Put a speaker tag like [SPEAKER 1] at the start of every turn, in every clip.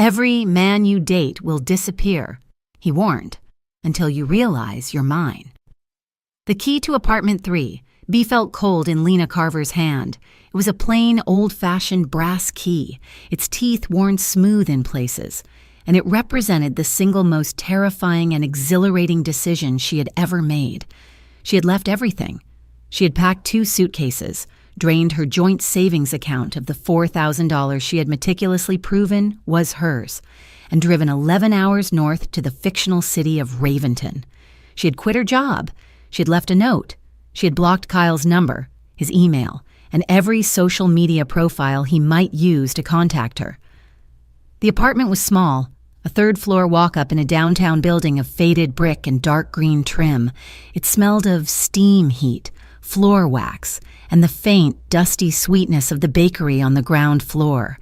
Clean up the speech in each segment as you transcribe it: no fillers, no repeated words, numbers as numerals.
[SPEAKER 1] Every man you date will disappear, he warned, until you realize you're mine. The key to apartment 3, Bea felt cold in Lena Carver's hand. It was a plain, old-fashioned brass key, its teeth worn smooth in places, and it represented the single most terrifying and exhilarating decision she had ever made. She had left everything. She had packed 2 suitcases, drained her joint savings account of the $4,000 she had meticulously proven was hers, and driven 11 hours north to the fictional city of Raventon. She had quit her job. She had left a note. She had blocked Kyle's number, his email, and every social media profile he might use to contact her. The apartment was small, a 3rd-floor walk-up in a downtown building of faded brick and dark green trim. It smelled of steam heat, floor wax, and the faint, dusty sweetness of the bakery on the ground floor.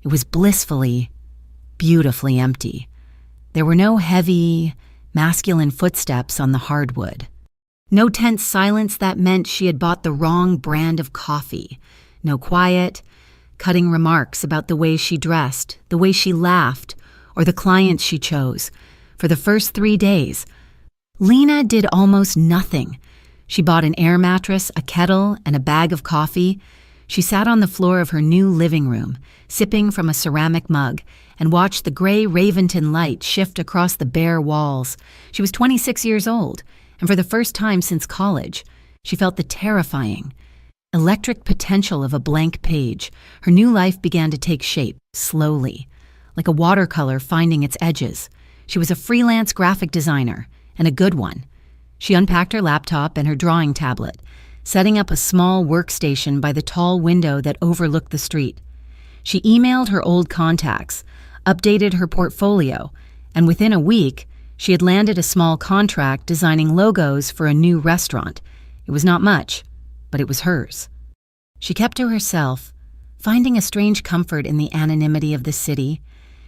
[SPEAKER 1] It was blissfully, beautifully empty. There were no heavy, masculine footsteps on the hardwood. No tense silence that meant she had bought the wrong brand of coffee. No quiet, cutting remarks about the way she dressed, the way she laughed, or the clients she chose. For the first 3 days, Lena did almost nothing. She bought an air mattress, a kettle, and a bag of coffee. She sat on the floor of her new living room, sipping from a ceramic mug, and watched the gray Raventon light shift across the bare walls. She was 26 years old, and for the first time since college, she felt the terrifying, electric potential of a blank page. Her new life began to take shape, slowly, like a watercolor finding its edges. She was a freelance graphic designer, and a good one. She unpacked her laptop and her drawing tablet, setting up a small workstation by the tall window that overlooked the street. She emailed her old contacts, updated her portfolio, and within a week, she had landed a small contract designing logos for a new restaurant. It was not much, but it was hers. She kept to herself, finding a strange comfort in the anonymity of the city.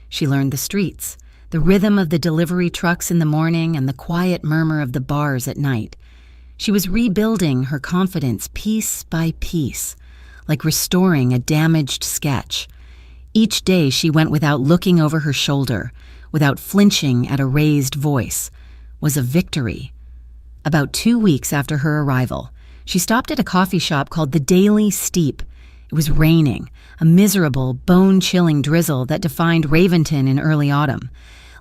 [SPEAKER 1] She learned the streets, the rhythm of the delivery trucks in the morning and the quiet murmur of the bars at night. She was rebuilding her confidence piece by piece, like restoring a damaged sketch. Each day she went without looking over her shoulder, without flinching at a raised voice, was a victory. About 2 weeks after her arrival, she stopped at a coffee shop called the Daily Steep. It was raining, a miserable, bone-chilling drizzle that defined Raventon in early autumn.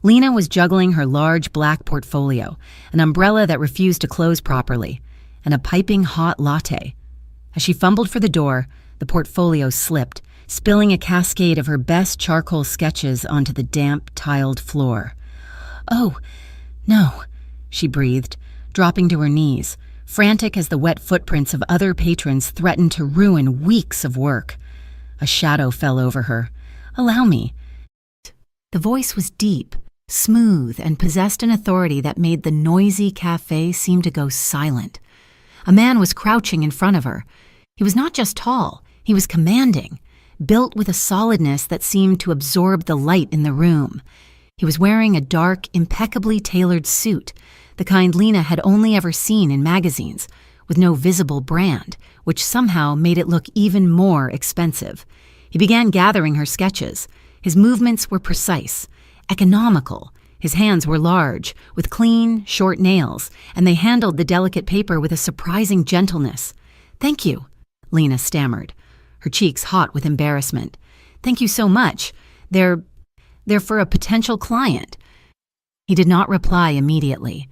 [SPEAKER 1] Lena was juggling her large black portfolio, an umbrella that refused to close properly, and a piping hot latte. As she fumbled for the door, the portfolio slipped, spilling a cascade of her best charcoal sketches onto the damp, tiled floor. "Oh, no," she breathed, dropping to her knees, frantic as the wet footprints of other patrons threatened to ruin weeks of work. A shadow fell over her. "Allow me." The voice was deep, smooth, and possessed an authority that made the noisy cafe seem to go silent. A man was crouching in front of her. He was not just tall, he was commanding, built with a solidness that seemed to absorb the light in the room. He was wearing a dark, impeccably tailored suit, the kind Lena had only ever seen in magazines, with no visible brand, which somehow made it look even more expensive. He began gathering her sketches. His movements were precise, economical. His hands were large, with clean, short nails, and they handled the delicate paper with a surprising gentleness. "Thank you," Lena stammered, her cheeks hot with embarrassment. "Thank you so much. They're for a potential client." He did not reply immediately.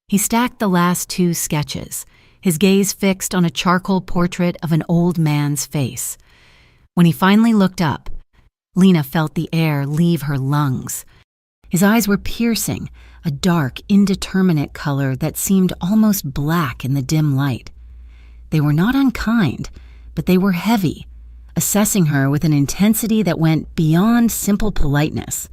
[SPEAKER 1] He stacked the last 2 sketches, his gaze fixed on a charcoal portrait of an old man's face. When he finally looked up, Lena felt the air leave her lungs. His eyes were piercing, a dark, indeterminate color that seemed almost black in the dim light. They were not unkind, but they were heavy, assessing her with an intensity that went beyond simple politeness.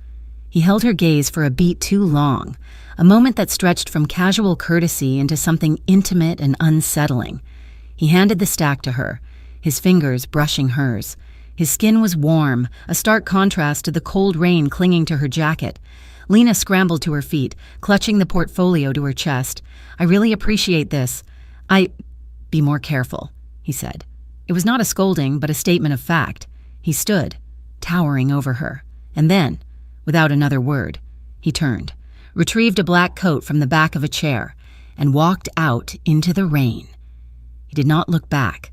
[SPEAKER 1] He held her gaze for a beat too long, a moment that stretched from casual courtesy into something intimate and unsettling. He handed the stack to her, his fingers brushing hers. His skin was warm, a stark contrast to the cold rain clinging to her jacket. Lena scrambled to her feet, clutching the portfolio to her chest. "I really appreciate this. Be more careful," he said. It was not a scolding, but a statement of fact. He stood, towering over her. And then, Without another word, he turned, retrieved a black coat from the back of a chair, and walked out into the rain. He did not look back.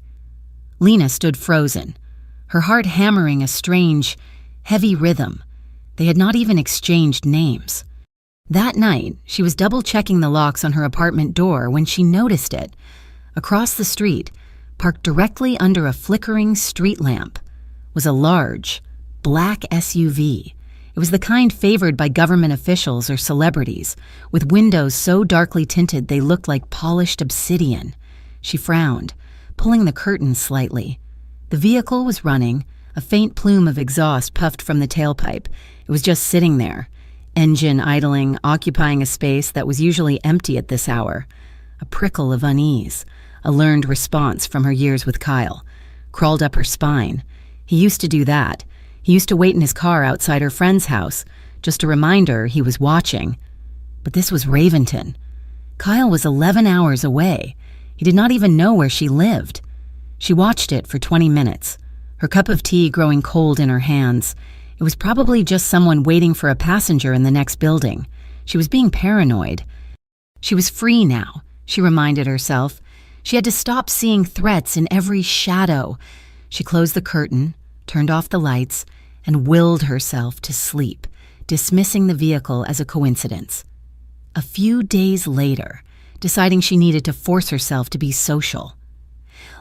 [SPEAKER 1] Lena stood frozen, her heart hammering a strange, heavy rhythm. They had not even exchanged names. That night, she was double-checking the locks on her apartment door when she noticed it. Across the street, parked directly under a flickering street lamp, was a large, black SUV. It was the kind favored by government officials or celebrities, with windows so darkly tinted they looked like polished obsidian. She frowned, pulling the curtains slightly. The vehicle was running, a faint plume of exhaust puffed from the tailpipe. It was just sitting there, engine idling, occupying a space that was usually empty at this hour. A prickle of unease, a learned response from her years with Kyle, crawled up her spine. He used to do that. He used to wait in his car outside her friend's house, just a reminder he was watching. But this was Raventon. Kyle was 11 hours away. He did not even know where she lived. She watched it for 20 minutes, her cup of tea growing cold in her hands. It was probably just someone waiting for a passenger in the next building. She was being paranoid. She was free now, she reminded herself. She had to stop seeing threats in every shadow. She closed the curtain, turned off the lights, and willed herself to sleep, dismissing the vehicle as a coincidence. A few days later, deciding she needed to force herself to be social,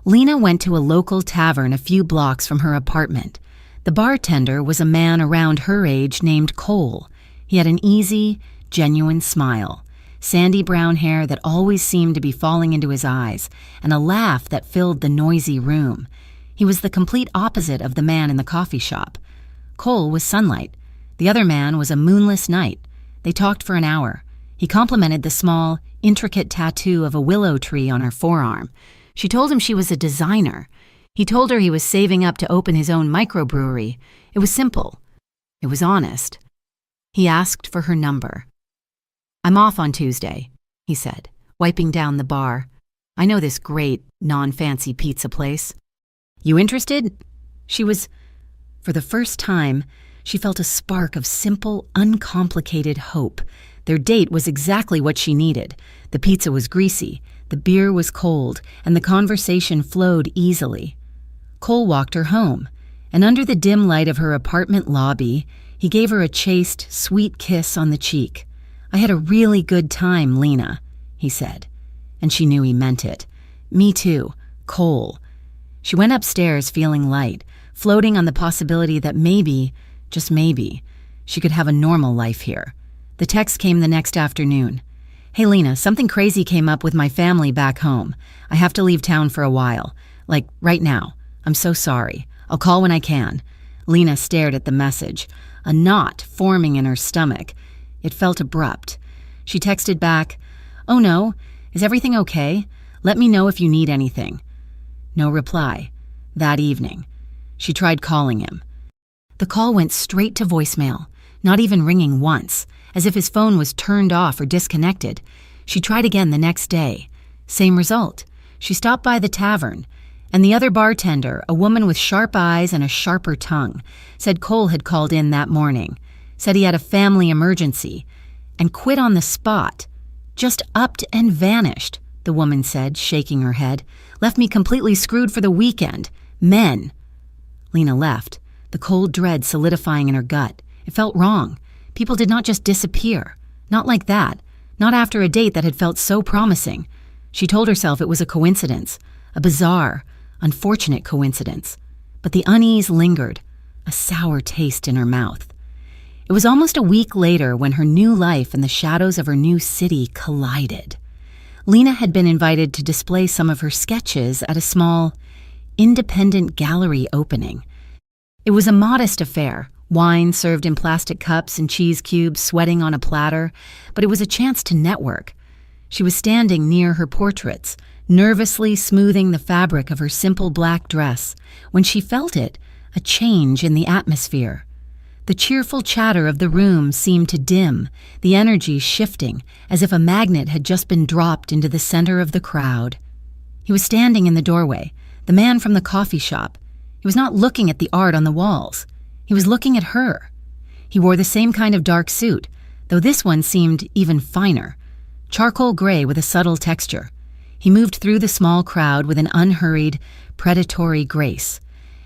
[SPEAKER 1] Lena went to a local tavern a few blocks from her apartment. The bartender was a man around her age named Cole. He had an easy, genuine smile, sandy brown hair that always seemed to be falling into his eyes, and a laugh that filled the noisy room. He was the complete opposite of the man in the coffee shop. Cole was sunlight. The other man was a moonless night. They talked for an hour. He complimented the small, intricate tattoo of a willow tree on her forearm. She told him she was a designer. He told her he was saving up to open his own microbrewery. It was simple. It was honest. He asked for her number. "I'm off on Tuesday," he said, wiping down the bar. "I know this great, non-fancy pizza place. You interested?" For the first time, she felt a spark of simple, uncomplicated hope. Their date was exactly what she needed. The pizza was greasy, the beer was cold, and the conversation flowed easily. Cole walked her home, and under the dim light of her apartment lobby, he gave her a chaste, sweet kiss on the cheek. "I had a really good time, Lena," he said, and she knew he meant it. "Me too, Cole." She went upstairs feeling light, floating on the possibility that maybe, just maybe, she could have a normal life here. The text came the next afternoon. "Hey Lena, something crazy came up with my family back home. I have to leave town for a while. Like, right now. I'm so sorry. I'll call when I can." Lena stared at the message, a knot forming in her stomach. It felt abrupt. She texted back, "Oh no, is everything okay? Let me know if you need anything." No reply. That evening, she tried calling him. The call went straight to voicemail, not even ringing once, as if his phone was turned off or disconnected. She tried again the next day. Same result. She stopped by the tavern, and the other bartender, a woman with sharp eyes and a sharper tongue, said Cole had called in that morning, said he had a family emergency, and quit on the spot. "Just upped and vanished," the woman said, shaking her head. "Left me completely screwed for the weekend. Men." Lena left, the cold dread solidifying in her gut. It felt wrong. People did not just disappear. Not like that. Not after a date that had felt so promising. She told herself it was a coincidence, a bizarre, unfortunate coincidence. But the unease lingered, a sour taste in her mouth. It was almost a week later when her new life and the shadows of her new city collided. Lena had been invited to display some of her sketches at a small, independent gallery opening. It was a modest affair, wine served in plastic cups and cheese cubes sweating on a platter, but it was a chance to network. She was standing near her portraits, nervously smoothing the fabric of her simple black dress, when she felt a change in the atmosphere. The cheerful chatter of the room seemed to dim, the energy shifting, as if a magnet had just been dropped into the center of the crowd. He was standing in the doorway, the man from the coffee shop. He was not looking at the art on the walls. He was looking at her. He wore the same kind of dark suit, though this one seemed even finer, charcoal gray with a subtle texture. He moved through the small crowd with an unhurried, predatory grace,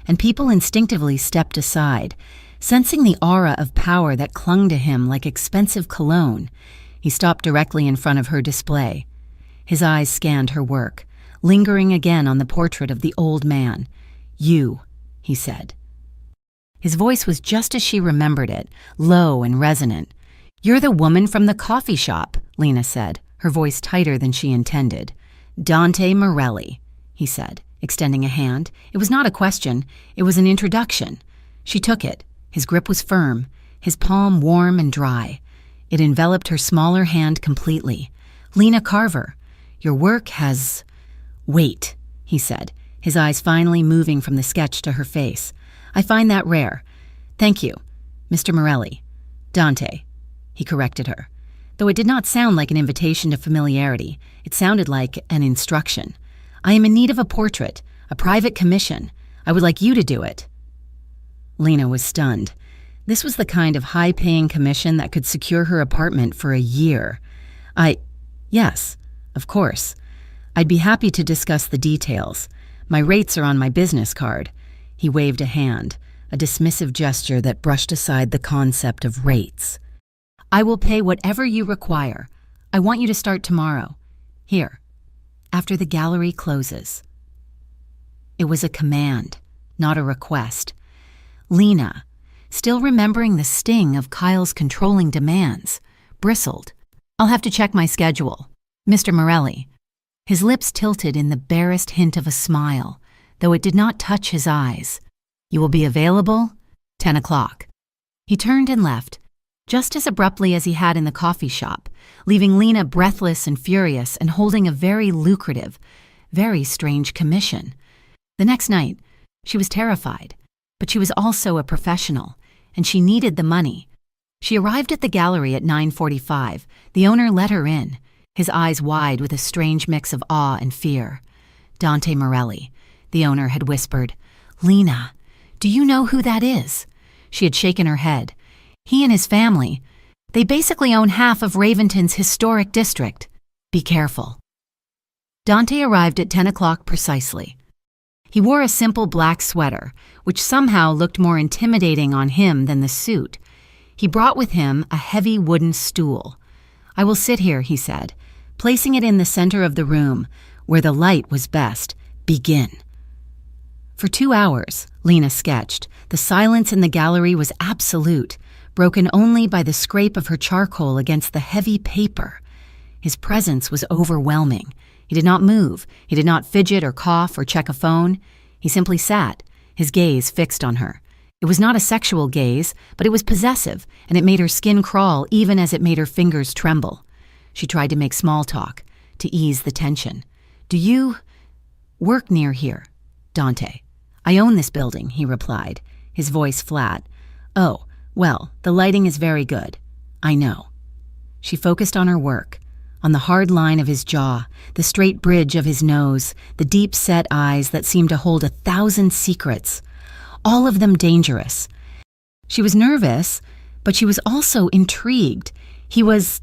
[SPEAKER 1] and people instinctively stepped aside, sensing the aura of power that clung to him like expensive cologne. He stopped directly in front of her display. His eyes scanned her work, lingering again on the portrait of the old man. "You," he said. His voice was just as she remembered it, low and resonant. "You're the woman from the coffee shop," Lena said, her voice tighter than she intended. "Dante Morelli," he said, extending a hand. It was not a question, it was an introduction. She took it. His grip was firm, his palm warm and dry. It enveloped her smaller hand completely. "Lena Carver, your work has—" "Wait," he said, his eyes finally moving from the sketch to her face. "I find that rare. Thank you, Mr. Morelli. Dante," he corrected her. Though it did not sound like an invitation to familiarity, it sounded like an instruction. "I am in need of a portrait, a private commission. I would like you to do it." Lena was stunned. This was the kind of high-paying commission that could secure her apartment for a year. Yes, of course. I'd be happy to discuss the details. My rates are on my business card." He waved a hand, a dismissive gesture that brushed aside the concept of rates. "I will pay whatever you require. I want you to start tomorrow. Here, after the gallery closes." It was a command, not a request. Lena, still remembering the sting of Kyle's controlling demands, bristled. "I'll have to check my schedule. Mr. Morelli." His lips tilted in the barest hint of a smile, though it did not touch his eyes. "You will be available? 10 o'clock. He turned and left, just as abruptly as he had in the coffee shop, leaving Lena breathless and furious and holding a very lucrative, very strange commission. The next night, she was terrified, but she was also a professional, and she needed the money. She arrived at the gallery at 9:45. The owner let her in, his eyes wide with a strange mix of awe and fear. "Dante Morelli," the owner had whispered. "Lena, do you know who that is?" She had shaken her head. "He and his family, they basically own half of Raventon's historic district. Be careful." Dante arrived at 10 o'clock precisely. He wore a simple black sweater, which somehow looked more intimidating on him than the suit. He brought with him a heavy wooden stool. "I will sit here," he said, placing it in the center of the room, where the light was best. "Begin." For 2 hours, Lena sketched. The silence in the gallery was absolute, broken only by the scrape of her charcoal against the heavy paper. His presence was overwhelming. He did not move. He did not fidget or cough or check a phone. He simply sat, his gaze fixed on her. It was not a sexual gaze, but it was possessive, and it made her skin crawl even as it made her fingers tremble. She tried to make small talk, to ease the tension. "Do you work near here, Dante?" "I own this building," he replied, his voice flat. "Oh, well, the lighting is very good. I know." She focused on her work, on the hard line of his jaw, the straight bridge of his nose, the deep-set eyes that seemed to hold 1,000 secrets, all of them dangerous. She was nervous, but she was also intrigued. He was,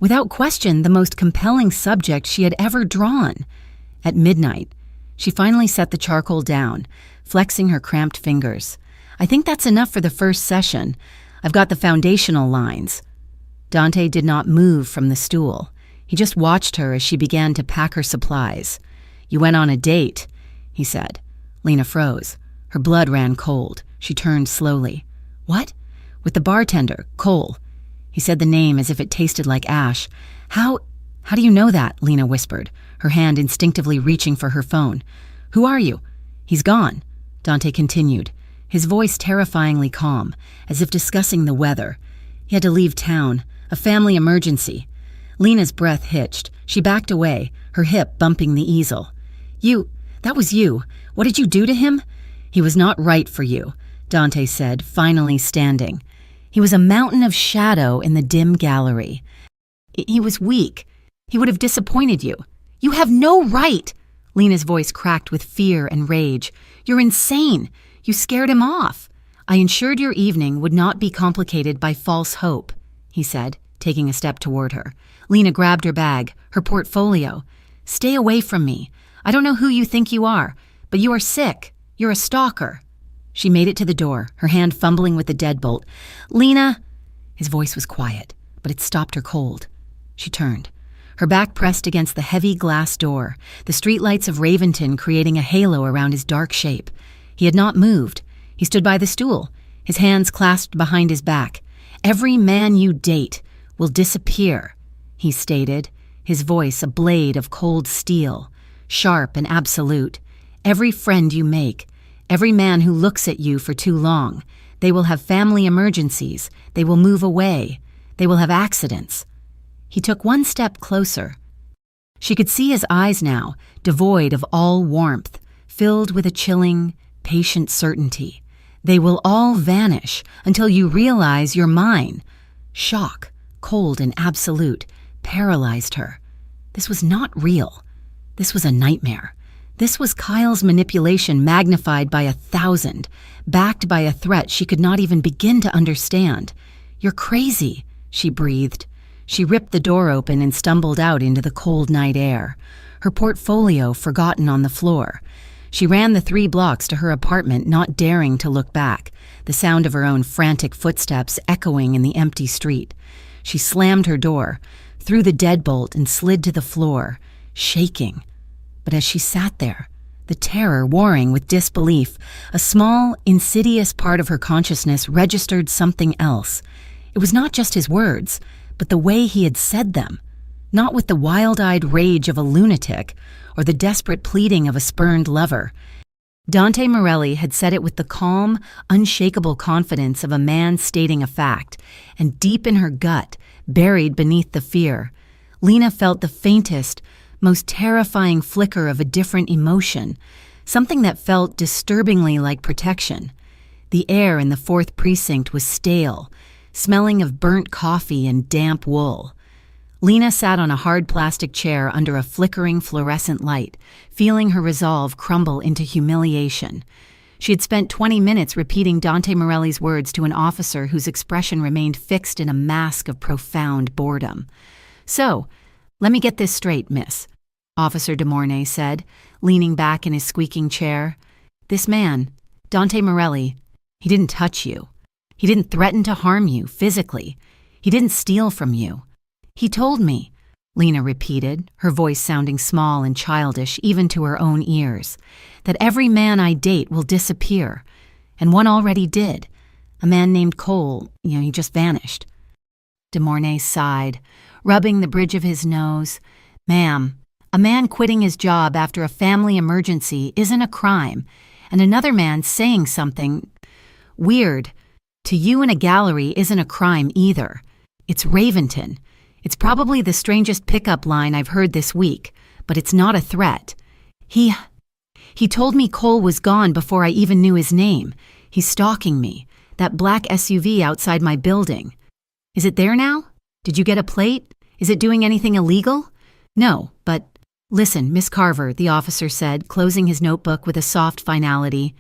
[SPEAKER 1] without question, the most compelling subject she had ever drawn. At midnight, she finally set the charcoal down, flexing her cramped fingers. "I think that's enough for the first session. I've got the foundational lines." Dante did not move from the stool. He just watched her as she began to pack her supplies. "You went on a date," he said. Lena froze. Her blood ran cold. She turned slowly. "What?" "With the bartender, Cole." He said the name as if it tasted like ash. How do you know that?" Lena whispered, her hand instinctively reaching for her phone. "Who are you?" "He's gone," Dante continued, his voice terrifyingly calm, as if discussing the weather. "He had to leave town. A family emergency." Lena's breath hitched. She backed away, her hip bumping the easel. That was you. What did you do to him?" "He was not right for you," Dante said, finally standing. He was a mountain of shadow in the dim gallery. "He was weak. He would have disappointed you." "You have no right!" Lena's voice cracked with fear and rage. "You're insane. You scared him off." I ensured your evening would not be complicated by false hope, he said, taking a step toward her. Lena grabbed her bag, her portfolio. Stay away from me. I don't know who you think you are, but you are sick. You're a stalker. She made it to the door, her hand fumbling with the deadbolt. Lena! His voice was quiet, but it stopped her cold. She turned, her back pressed against the heavy glass door, the streetlights of Raventon creating a halo around his dark shape. He had not moved. He stood by the stool, his hands clasped behind his back. Every man you date will disappear, he stated, his voice a blade of cold steel, sharp and absolute. Every friend you make, every man who looks at you for too long, they will have family emergencies, they will move away, they will have accidents. He took one step closer. She could see his eyes now, devoid of all warmth, filled with a chilling, patient certainty. They will all vanish until you realize you're mine. Shock, cold and absolute, paralyzed her. This was not real. This was a nightmare. This was Kyle's manipulation magnified by 1,000, backed by a threat she could not even begin to understand. You're crazy, she breathed. She ripped the door open and stumbled out into the cold night air, her portfolio forgotten on the floor. She ran the 3 blocks to her apartment, not daring to look back, the sound of her own frantic footsteps echoing in the empty street. She slammed her door, threw the deadbolt, and slid to the floor, shaking. But as she sat there, the terror warring with disbelief, a small, insidious part of her consciousness registered something else. It was not just his words, but the way he had said them, not with the wild-eyed rage of a lunatic or the desperate pleading of a spurned lover. Dante Morelli had said it with the calm, unshakable confidence of a man stating a fact, and deep in her gut, buried beneath the fear, Lena felt the faintest, most terrifying flicker of a different emotion, something that felt disturbingly like protection. The air in the 4th precinct was stale, smelling of burnt coffee and damp wool. Lena sat on a hard plastic chair under a flickering fluorescent light, feeling her resolve crumble into humiliation. She had spent 20 minutes repeating Dante Morelli's words to an officer whose expression remained fixed in a mask of profound boredom. So, let me get this straight, miss, Officer de Mornay said, leaning back in his squeaking chair. This man, Dante Morelli, he didn't touch you. He didn't threaten to harm you physically. He didn't steal from you. He told me, Lena repeated, her voice sounding small and childish even to her own ears, that every man I date will disappear. And one already did. A man named Cole, he just vanished. De Mornay sighed, rubbing the bridge of his nose. Ma'am, a man quitting his job after a family emergency isn't a crime, and another man saying something weird to you in a gallery isn't a crime either. It's Raventon. It's probably the strangest pickup line I've heard this week, but it's not a threat. He told me Cole was gone before I even knew his name. He's stalking me. That black SUV outside my building. Is it there now? Did you get a plate? Is it doing anything illegal? No, but listen, Miss Carver, the officer said, closing his notebook with a soft finality.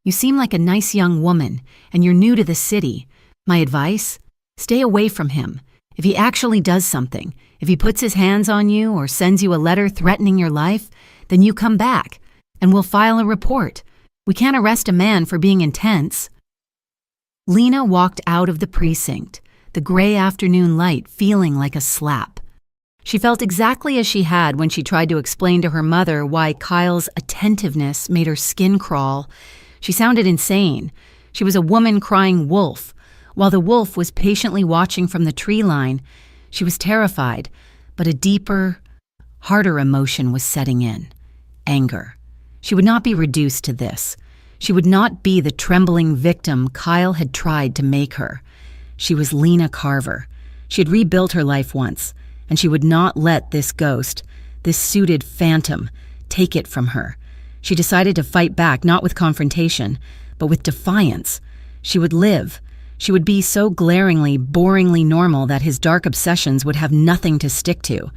[SPEAKER 1] You seem like a nice young woman, and you're new to the city. My advice? Stay away from him. If he actually does something, if he puts his hands on you or sends you a letter threatening your life, then you come back, and we'll file a report. We can't arrest a man for being intense. Lena walked out of the precinct, the gray afternoon light feeling like a slap. She felt exactly as she had when she tried to explain to her mother why Kyle's attentiveness made her skin crawl. She sounded insane. She was a woman crying wolf. While the wolf was patiently watching from the tree line, she was terrified, but a deeper, harder emotion was setting in. Anger. She would not be reduced to this. She would not be the trembling victim Kyle had tried to make her. She was Lena Carver. She had rebuilt her life once, and she would not let this ghost, this suited phantom, take it from her. She decided to fight back, not with confrontation, but with defiance. She would live. She would be so glaringly, boringly normal that his dark obsessions would have nothing to stick to.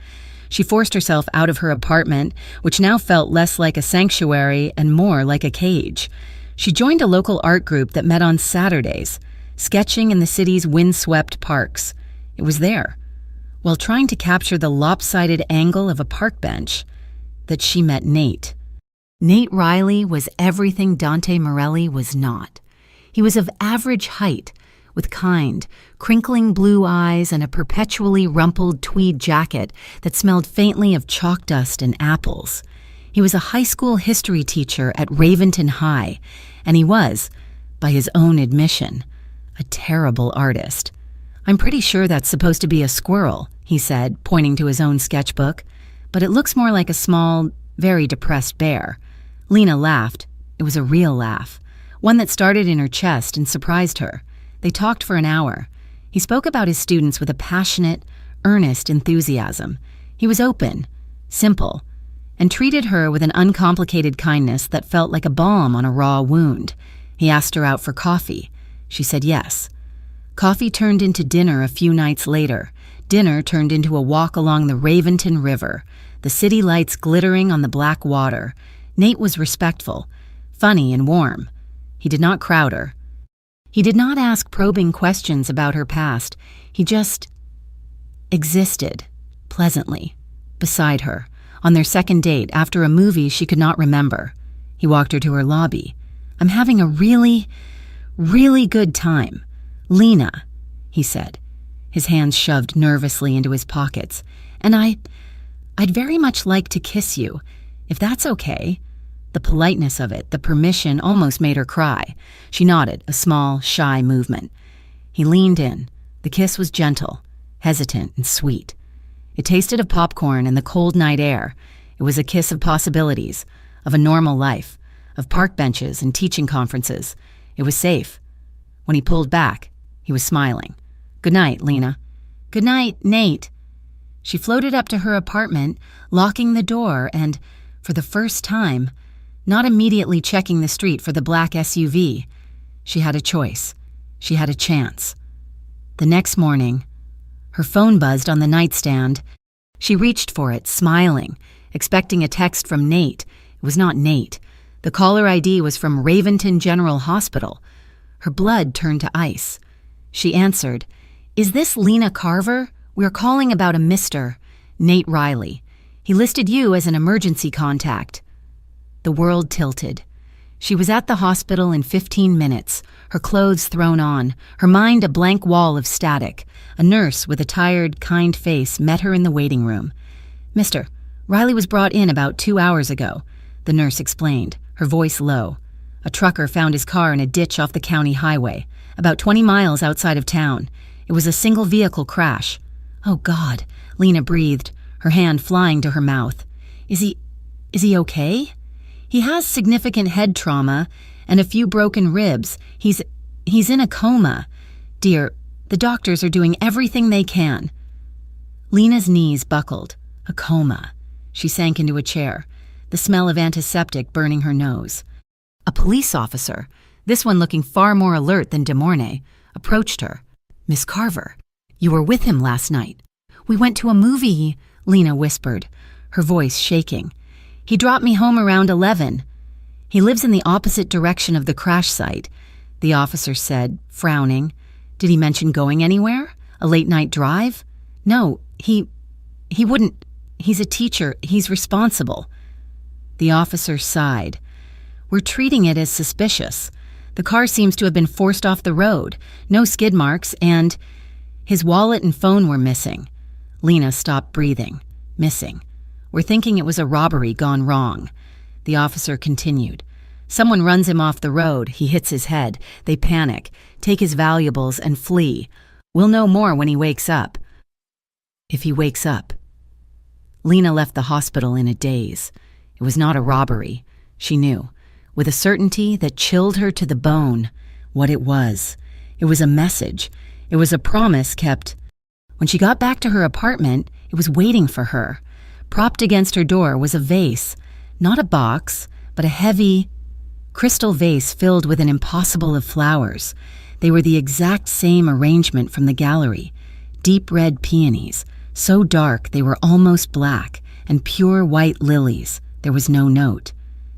[SPEAKER 1] She forced herself out of her apartment, which now felt less like a sanctuary and more like a cage. She joined a local art group that met on Saturdays, sketching in the city's windswept parks. It was there, while trying to capture the lopsided angle of a park bench, that she met Nate. Nate Riley was everything Dante Morelli was not. He was of average height, with kind, crinkling blue eyes and a perpetually rumpled tweed jacket that smelled faintly of chalk dust and apples. He was a high school history teacher at Raventon High, and he was, by his own admission, a terrible artist. "I'm pretty sure that's supposed to be a squirrel," he said, pointing to his own sketchbook, "but it looks more like a small, very depressed bear." Lena laughed. It was a real laugh, one that started in her chest and surprised her. They talked for an hour. He spoke about his students with a passionate, earnest enthusiasm. He was open, simple, and treated her with an uncomplicated kindness that felt like a balm on a raw wound. He asked her out for coffee. She said yes. Coffee turned into dinner a few nights later. Dinner turned into a walk along the Raventon River, the city lights glittering on the black water. Nate was respectful, funny and warm. He did not crowd her. He did not ask probing questions about her past. He just existed, pleasantly, beside her, on their second date after a movie she could not remember. He walked her to her lobby. "I'm having a really, really good time. Lena," he said, his hands shoved nervously into his pockets, "and I'd very much like to kiss you, if that's okay." The politeness of it, the permission, almost made her cry. She nodded, a small, shy movement. He leaned in. The kiss was gentle, hesitant, and sweet. It tasted of popcorn and the cold night air. It was a kiss of possibilities, of a normal life, of park benches and teaching conferences. It was safe. When he pulled back, he was smiling. "Good night, Lena." "Good night, Nate." She floated up to her apartment, locking the door and, for the first time, not immediately checking the street for the black SUV. She had a choice. She had a chance. The next morning, her phone buzzed on the nightstand. She reached for it, smiling, expecting a text from Nate. It was not Nate. The caller ID was from Raventon General Hospital. Her blood turned to ice. She answered, "Is this Lena Carver? We're calling about a Mr. Nate Riley. He listed you as an emergency contact." The world tilted. She was at the hospital in 15 minutes, her clothes thrown on, her mind a blank wall of static. A nurse with a tired, kind face met her in the waiting room. "Mr. Riley was brought in about 2 hours ago," the nurse explained, her voice low. "A trucker found his car in a ditch off the county highway, about 20 miles outside of town. It was a single-vehicle crash." "Oh, God," Lena breathed, her hand flying to her mouth. Is he okay?" "He has significant head trauma and a few broken ribs. He's in a coma. Dear, the doctors are doing everything they can." Lena's knees buckled. A coma. She sank into a chair, the smell of antiseptic burning her nose. A police officer, this one looking far more alert than De Mornay, approached her. "Miss Carver, you were with him last night." "We went to a movie," Lena whispered, her voice shaking. "He dropped me home around 11. "He lives in the opposite direction of the crash site," the officer said, frowning. "Did he mention going anywhere? A late-night drive?" "No, he wouldn't. He's a teacher. He's responsible." The officer sighed. "We're treating it as suspicious. The car seems to have been forced off the road. No skid marks, and his wallet and phone were missing." Lena stopped breathing. "Missing. We're thinking it was a robbery gone wrong." The officer continued. "Someone runs him off the road. He hits his head. They panic, take his valuables, and flee. We'll know more when he wakes up." If he wakes up. Lena left the hospital in a daze. It was not a robbery, she knew, with a certainty that chilled her to the bone, what it was. It was a message. It was a promise kept. When she got back to her apartment, it was waiting for her. Propped against her door was a vase, not a box, but a heavy, crystal vase filled with an impossible of flowers. They were the exact same arrangement from the gallery. Deep red peonies, so dark they were almost black, and pure white lilies. There was no note.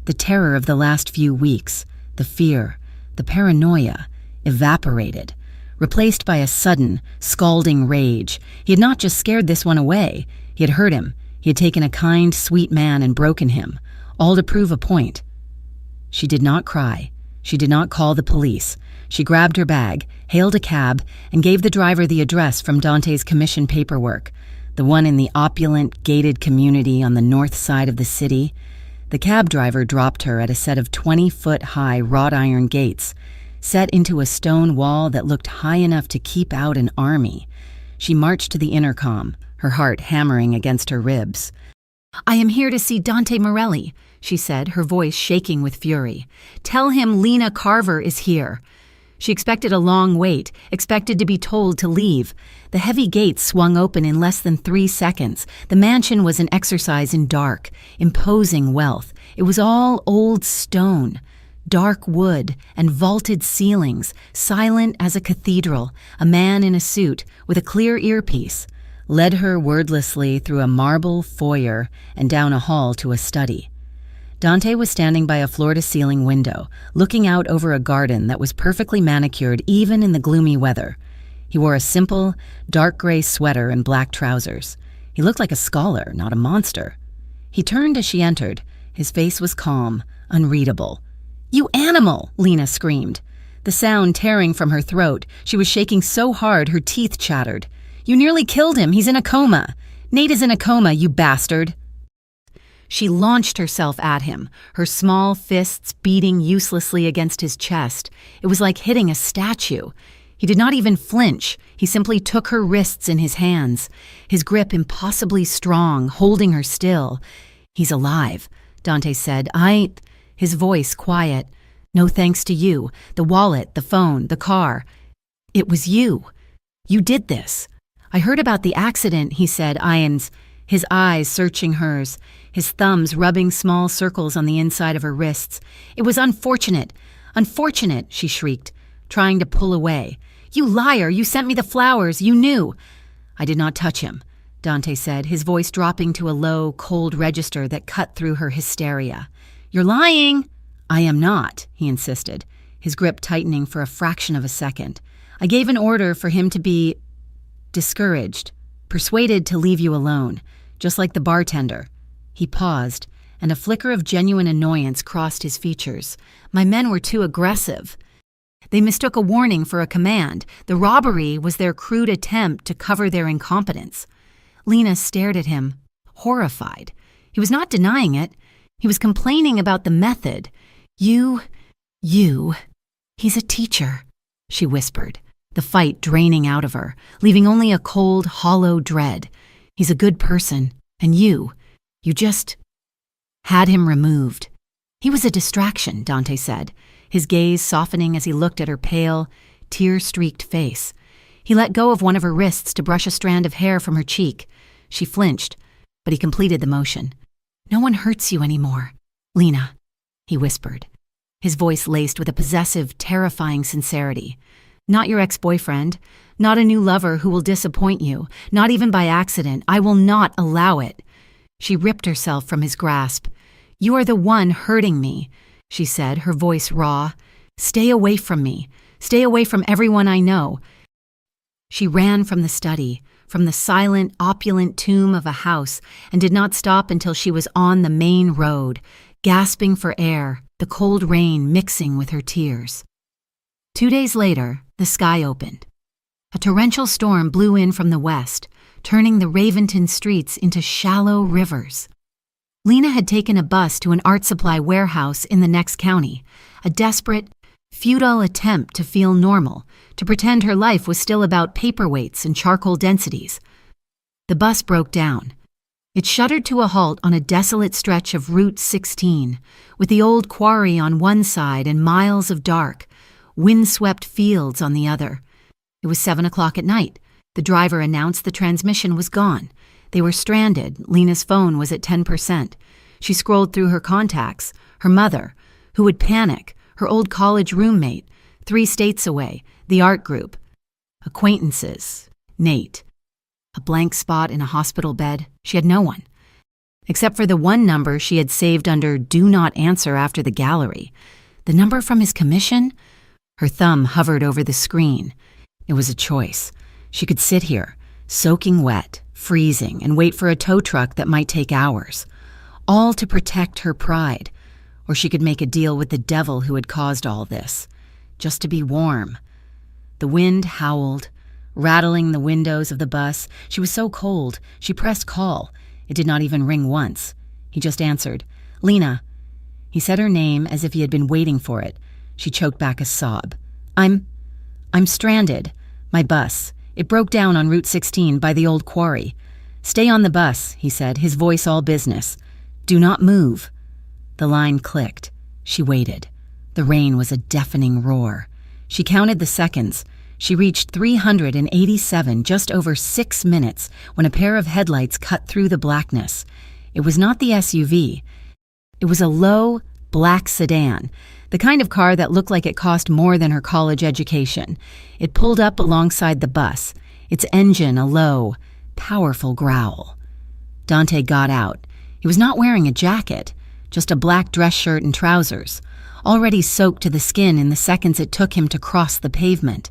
[SPEAKER 1] The terror of the last few weeks, the fear, the paranoia, evaporated, replaced by a sudden, scalding rage. He had not just scared this one away. He had hurt him. He had taken a kind, sweet man and broken him, all to prove a point. She did not cry. She did not call the police. She grabbed her bag, hailed a cab, and gave the driver the address from Dante's commission paperwork, the one in the opulent, gated community on the north side of the city. The cab driver dropped her at a set of 20-foot-high wrought iron gates, set into a stone wall that looked high enough to keep out an army. She marched to the intercom, her heart hammering against her ribs. "I am here to see Dante Morelli," she said, her voice shaking with fury. "Tell him Lena Carver is here." She expected a long wait, expected to be told to leave. The heavy gates swung open in less than 3 seconds. The mansion was an exercise in dark, imposing wealth. It was all old stone, dark wood, and vaulted ceilings, silent as a cathedral. A man in a suit, with a clear earpiece, led her wordlessly through a marble foyer and down a hall to a study. Dante was standing by a floor-to-ceiling window, looking out over a garden that was perfectly manicured even in the gloomy weather. He wore a simple, dark gray sweater and black trousers. He looked like a scholar, not a monster. He turned as she entered. His face was calm, unreadable. "You animal!" Lena screamed. The sound tearing from her throat, she was shaking so hard her teeth chattered. "You nearly killed him. He's in a coma. Nate is in a coma, you bastard." She launched herself at him, her small fists beating uselessly against his chest. It was like hitting a statue. He did not even flinch. He simply took her wrists in his hands, his grip impossibly strong, holding her still. "He's alive," Dante said. His voice quiet. "No thanks to you. The wallet, the phone, the car. It was you. You did this." "I heard about the accident," he said, his eyes searching hers, his thumbs rubbing small circles on the inside of her wrists. "It was unfortunate. Unfortunate," she shrieked, trying to pull away. "You liar! You sent me the flowers! You knew!" "I did not touch him," Dante said, his voice dropping to a low, cold register that cut through her hysteria. "You're lying!" "I am not," he insisted, his grip tightening for a fraction of a second. "I gave an order for him to be discouraged, persuaded to leave you alone, just like the bartender." He paused, and a flicker of genuine annoyance crossed his features. "My men were too aggressive. They mistook a warning for a command. The robbery was their crude attempt to cover their incompetence." Lena stared at him, horrified. He was not denying it. He was complaining about the method. You, he's a teacher," she whispered, the fight draining out of her, leaving only a cold, hollow dread. "He's a good person, and you just had him removed." "He was a distraction," Dante said, his gaze softening as he looked at her pale, tear-streaked face. He let go of one of her wrists to brush a strand of hair from her cheek. She flinched, but he completed the motion. "No one hurts you anymore, Lena," he whispered, his voice laced with a possessive, terrifying sincerity. "Not your ex-boyfriend, not a new lover who will disappoint you, not even by accident. I will not allow it." She ripped herself from his grasp. "You are the one hurting me," she said, her voice raw. "Stay away from me. Stay away from everyone I know." She ran from the study, from the silent, opulent tomb of a house, and did not stop until she was on the main road, gasping for air, the cold rain mixing with her tears. 2 days later, the sky opened. A torrential storm blew in from the west, turning the Raventon streets into shallow rivers. Lena had taken a bus to an art supply warehouse in the next county, a desperate, futile attempt to feel normal, to pretend her life was still about paperweights and charcoal densities. The bus broke down. It shuddered to a halt on a desolate stretch of Route 16, with the old quarry on one side and miles of dark, windswept fields on the other. It was 7 o'clock at night. The driver announced the transmission was gone. They were stranded. Lena's phone was at 10%. She scrolled through her contacts. Her mother, who would panic, her old college roommate, 3 states away, the art group. Acquaintances, Nate. A blank spot in a hospital bed. She had no one. Except for the one number she had saved under "Do Not Answer" after the gallery. The number from his commission? Her thumb hovered over the screen. It was a choice. She could sit here, soaking wet, freezing, and wait for a tow truck that might take hours. All to protect her pride. Or she could make a deal with the devil who had caused all this. Just to be warm. The wind howled, rattling the windows of the bus. She was so cold, she pressed call. It did not even ring once. He just answered, "Lena." He said her name as if he had been waiting for it. She choked back a sob. I'm stranded. My bus. It broke down on Route 16 by the old quarry. "Stay on the bus," he said, his voice all business. "Do not move." The line clicked. She waited. The rain was a deafening roar. She counted the seconds. She reached 387, just over 6 minutes, when a pair of headlights cut through the blackness. It was not the SUV. It was a low, black sedan, the kind of car that looked like it cost more than her college education. It pulled up alongside the bus, its engine a low, powerful growl. Dante got out. He was not wearing a jacket, just a black dress shirt and trousers, already soaked to the skin in the seconds it took him to cross the pavement.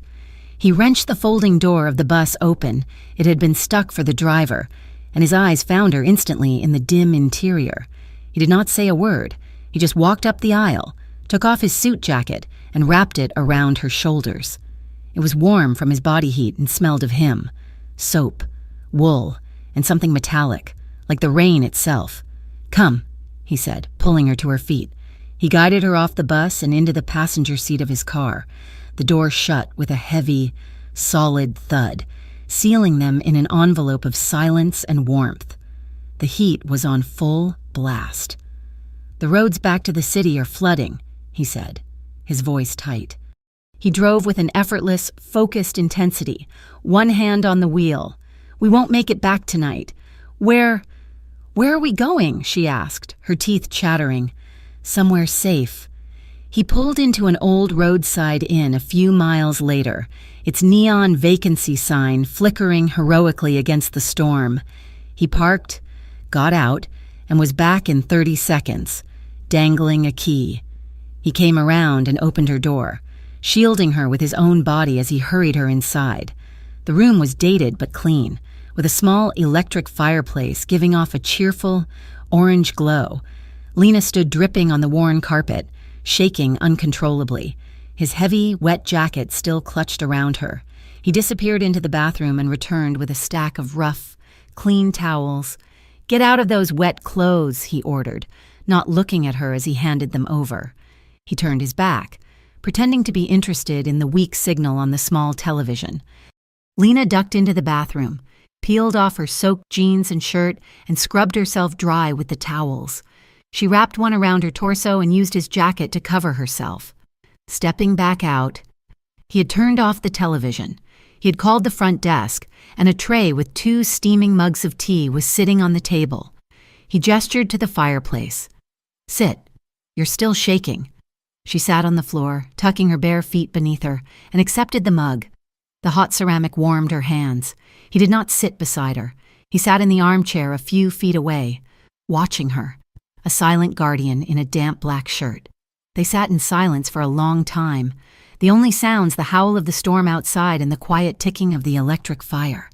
[SPEAKER 1] He wrenched the folding door of the bus open. It had been stuck for the driver, and his eyes found her instantly in the dim interior. He did not say a word. He just walked up the aisle, took off his suit jacket, and wrapped it around her shoulders. It was warm from his body heat and smelled of him. Soap, wool, and something metallic, like the rain itself. "Come," he said, pulling her to her feet. He guided her off the bus and into the passenger seat of his car. The door shut with a heavy, solid thud, sealing them in an envelope of silence and warmth. The heat was on full blast. "The roads back to the city are flooding," he said, his voice tight. He drove with an effortless, focused intensity, one hand on the wheel. "We won't make it back tonight." Where are we going?" she asked, her teeth chattering. "Somewhere safe." He pulled into an old roadside inn a few miles later, its neon vacancy sign flickering heroically against the storm. He parked, got out, and was back in 30 seconds, dangling a key. He came around and opened her door, shielding her with his own body as he hurried her inside. The room was dated but clean, with a small electric fireplace giving off a cheerful, orange glow. Lena stood dripping on the worn carpet, shaking uncontrollably, his heavy, wet jacket still clutched around her. He disappeared into the bathroom and returned with a stack of rough, clean towels. "Get out of those wet clothes," he ordered, not looking at her as he handed them over. He turned his back, pretending to be interested in the weak signal on the small television. Lena ducked into the bathroom, peeled off her soaked jeans and shirt, and scrubbed herself dry with the towels. She wrapped one around her torso and used his jacket to cover herself. Stepping back out, he had turned off the television. He had called the front desk, and a tray with 2 steaming mugs of tea was sitting on the table. He gestured to the fireplace. "Sit. You're still shaking." She sat on the floor, tucking her bare feet beneath her, and accepted the mug. The hot ceramic warmed her hands. He did not sit beside her. He sat in the armchair a few feet away, watching her, a silent guardian in a damp black shirt. They sat in silence for a long time, the only sounds the howl of the storm outside and the quiet ticking of the electric fire.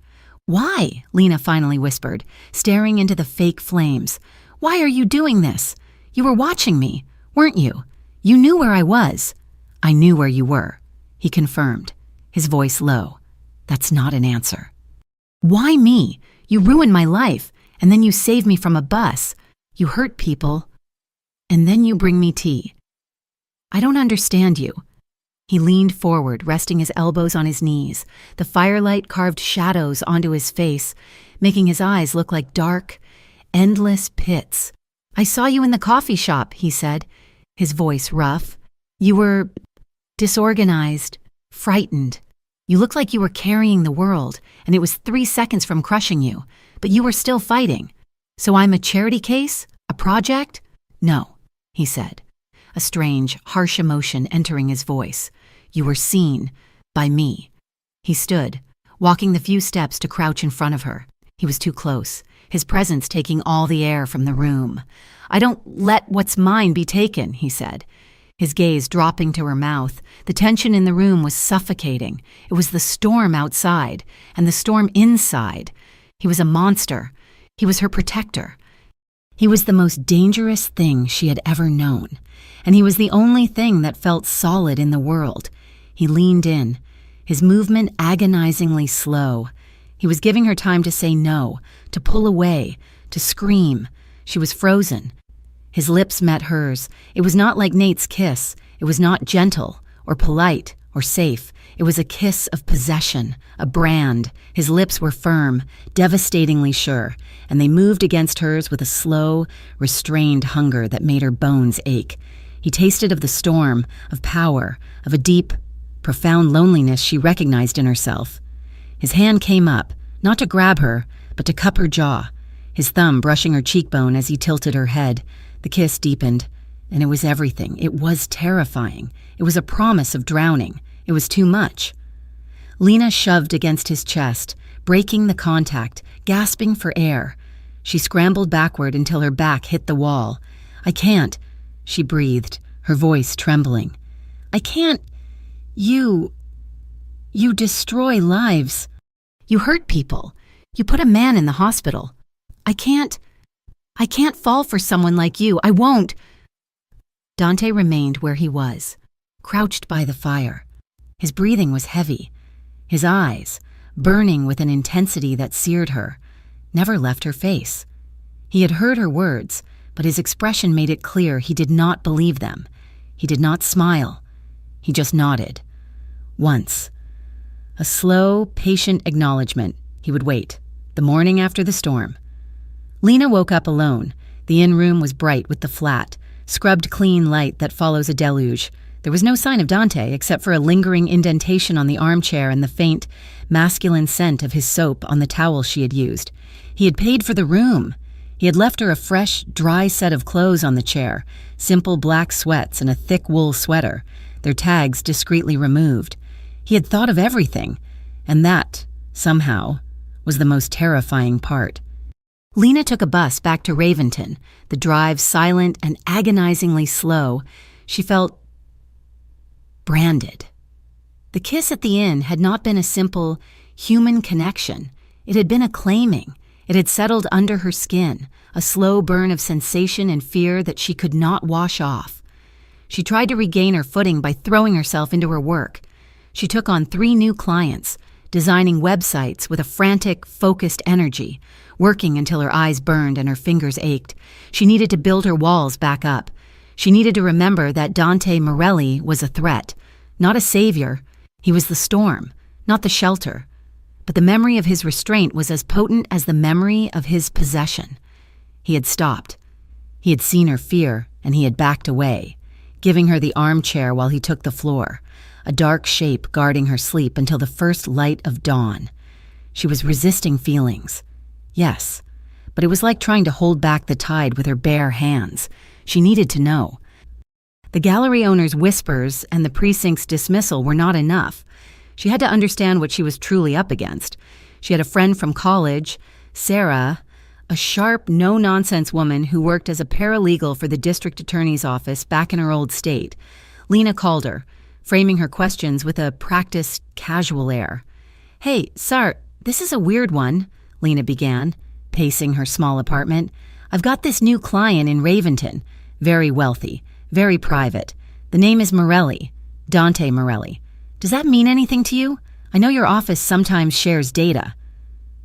[SPEAKER 1] "Why?" Lena finally whispered, staring into the fake flames. "Why are you doing this? You were watching me, weren't you? You knew where I was." "I knew where you were," he confirmed, his voice low. "That's not an answer." "Why me? You ruined my life, and then you saved me from a bus. You hurt people, and then you bring me tea. I don't understand you." He leaned forward, resting his elbows on his knees. The firelight carved shadows onto his face, making his eyes look like dark, endless pits. "I saw you in the coffee shop," he said, his voice rough. "You were disorganized, frightened. You looked like you were carrying the world, and it was 3 seconds from crushing you, but you were still fighting. So I'm a charity case? A project?" "No," he said, a strange, harsh emotion entering his voice. "You were seen by me." He stood, walking the few steps to crouch in front of her. He was too close, his presence taking all the air from the room. "I don't let what's mine be taken," he said. his gaze dropping to her mouth. The tension in the room was suffocating. It was the storm outside, and the storm inside. He was a monster. He was her protector. He was the most dangerous thing she had ever known, and he was the only thing that felt solid in the world. He leaned in, his movement agonizingly slow. He was giving her time to say no, to pull away, to scream. She was frozen. His lips met hers. It was not like Nate's kiss. It was not gentle or polite or safe. It was a kiss of possession, a brand. His lips were firm, devastatingly sure, and they moved against hers with a slow, restrained hunger that made her bones ache. He tasted of the storm, of power, of a deep, profound loneliness she recognized in herself. His hand came up, not to grab her, but to cup her jaw, his thumb brushing her cheekbone as he tilted her head. The kiss deepened, and it was everything. It was terrifying. It was a promise of drowning. It was too much. Lena shoved against his chest, breaking the contact, gasping for air. She scrambled backward until her back hit the wall. "I can't," she breathed, her voice trembling. "I can't. You destroy lives. You hurt people. You put a man in the hospital. I can't fall for someone like you. I won't." Dante remained where he was, crouched by the fire. His breathing was heavy. His eyes, burning with an intensity that seared her, never left her face. He had heard her words, but his expression made it clear he did not believe them. He did not smile. He just nodded. Once. A slow, patient acknowledgement. He would wait. The morning after the storm. Lena woke up alone. The in-room was bright with the flat, scrubbed clean light that follows a deluge. There was no sign of Dante except for a lingering indentation on the armchair and the faint, masculine scent of his soap on the towel she had used. He had paid for the room. He had left her a fresh, dry set of clothes on the chair, simple black sweats and a thick wool sweater, their tags discreetly removed. He had thought of everything, and that, somehow, was the most terrifying part. Lena took a bus back to Raventon, the drive silent and agonizingly slow. She felt branded. The kiss at the inn had not been a simple, human connection. It had been a claiming. It had settled under her skin, a slow burn of sensation and fear that she could not wash off. She tried to regain her footing by throwing herself into her work. She took on 3 new clients, designing websites with a frantic, focused energy, working until her eyes burned and her fingers ached. She needed to build her walls back up. She needed to remember that Dante Morelli was a threat, not a savior. He was the storm, not the shelter. But the memory of his restraint was as potent as the memory of his possession. He had stopped. He had seen her fear, and he had backed away, giving her the armchair while he took the floor, a dark shape guarding her sleep until the first light of dawn. She was resisting feelings. Yes, but it was like trying to hold back the tide with her bare hands. She needed to know. The gallery owner's whispers and the precinct's dismissal were not enough. She had to understand what she was truly up against. She had a friend from college, Sarah, a sharp, no-nonsense woman who worked as a paralegal for the district attorney's office back in her old state. Lena called her, framing her questions with a practiced, casual air. "Hey, Sar, this is a weird one," Lena began, pacing her small apartment. "I've got this new client in Raventon, very wealthy, very private. The name is Morelli, Dante Morelli. Does that mean anything to you? I know your office sometimes shares data."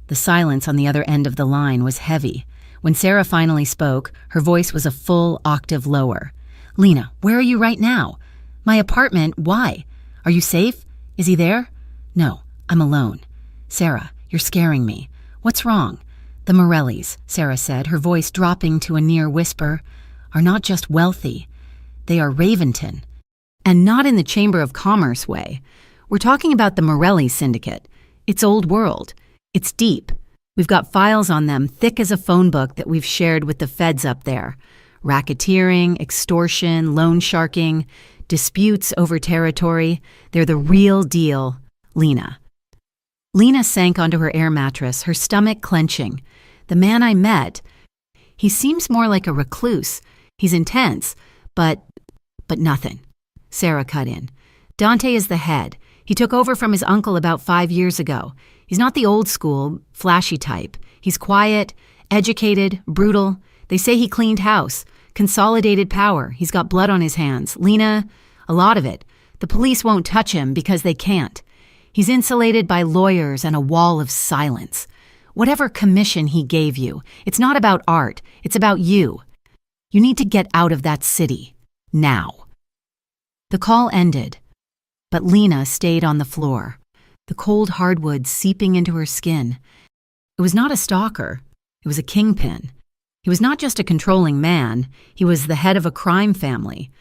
[SPEAKER 1] The silence on the other end of the line was heavy. When Sarah finally spoke, her voice was a full octave lower. "Lena, where are you right now?" "My apartment. Why? Are you safe? Is he there?" "No, I'm alone." "Sarah, you're scaring me. What's wrong?" "The Morellis," Sarah said, her voice dropping to a near whisper, "are not just wealthy. They are Raventon. And not in the Chamber of Commerce way. We're talking about the Morelli Syndicate. It's old world. It's deep. We've got files on them thick as a phone book that we've shared with the feds up there. Racketeering, extortion, loan sharking, disputes over territory. They're the real deal, Lena." Lena sank onto her air mattress, her stomach clenching. "The man I met, he seems more like a recluse. He's intense, but But nothing. Sarah cut in. Dante is the head. He took over from his uncle about 5 years ago. He's not the old school, flashy type. He's quiet, educated, brutal. They say he cleaned house, consolidated power. He's got blood on his hands. Lena, a lot of it. The police won't touch him because they can't. He's insulated by lawyers and a wall of silence. Whatever commission he gave you, it's not about art. It's about you. You need to get out of that city. Now. The call ended, but Lena stayed on the floor, the cold hardwood seeping into her skin. It was not a stalker. It was a kingpin. He was not just a controlling man. He was the head of a crime family,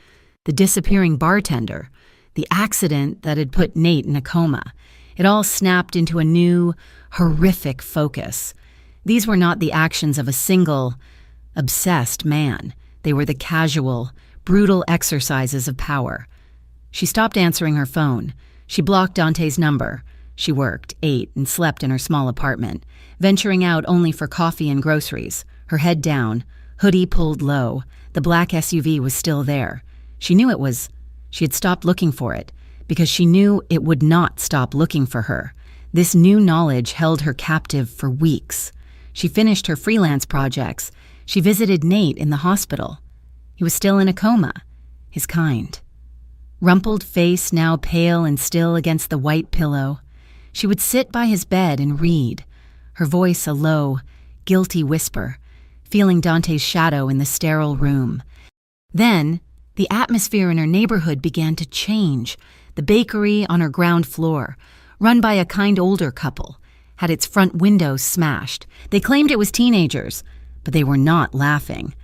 [SPEAKER 1] the disappearing bartender, the accident that had put Nate in a coma. It all snapped into a new, horrific focus. These were not the actions of a single, obsessed man. They were the casual, brutal exercises of power. She stopped answering her phone. She blocked Dante's number. She worked, ate, and slept in her small apartment, venturing out only for coffee and groceries, her head down, hoodie pulled low. The black SUV was still there. She knew it was. She had stopped looking for it, because she knew it would not stop looking for her. This new knowledge held her captive for weeks. She finished her freelance projects. She visited Nate in the hospital. He was still in a coma. His kind. Rumpled face now pale and still against the white pillow. She would sit by his bed and read, her voice a low, guilty whisper, feeling Dante's shadow in the sterile room. Then, the atmosphere in her neighborhood began to change. The bakery on her ground floor, run by a kind older couple, had its front windows smashed. They claimed it was teenagers, but they were not laughing.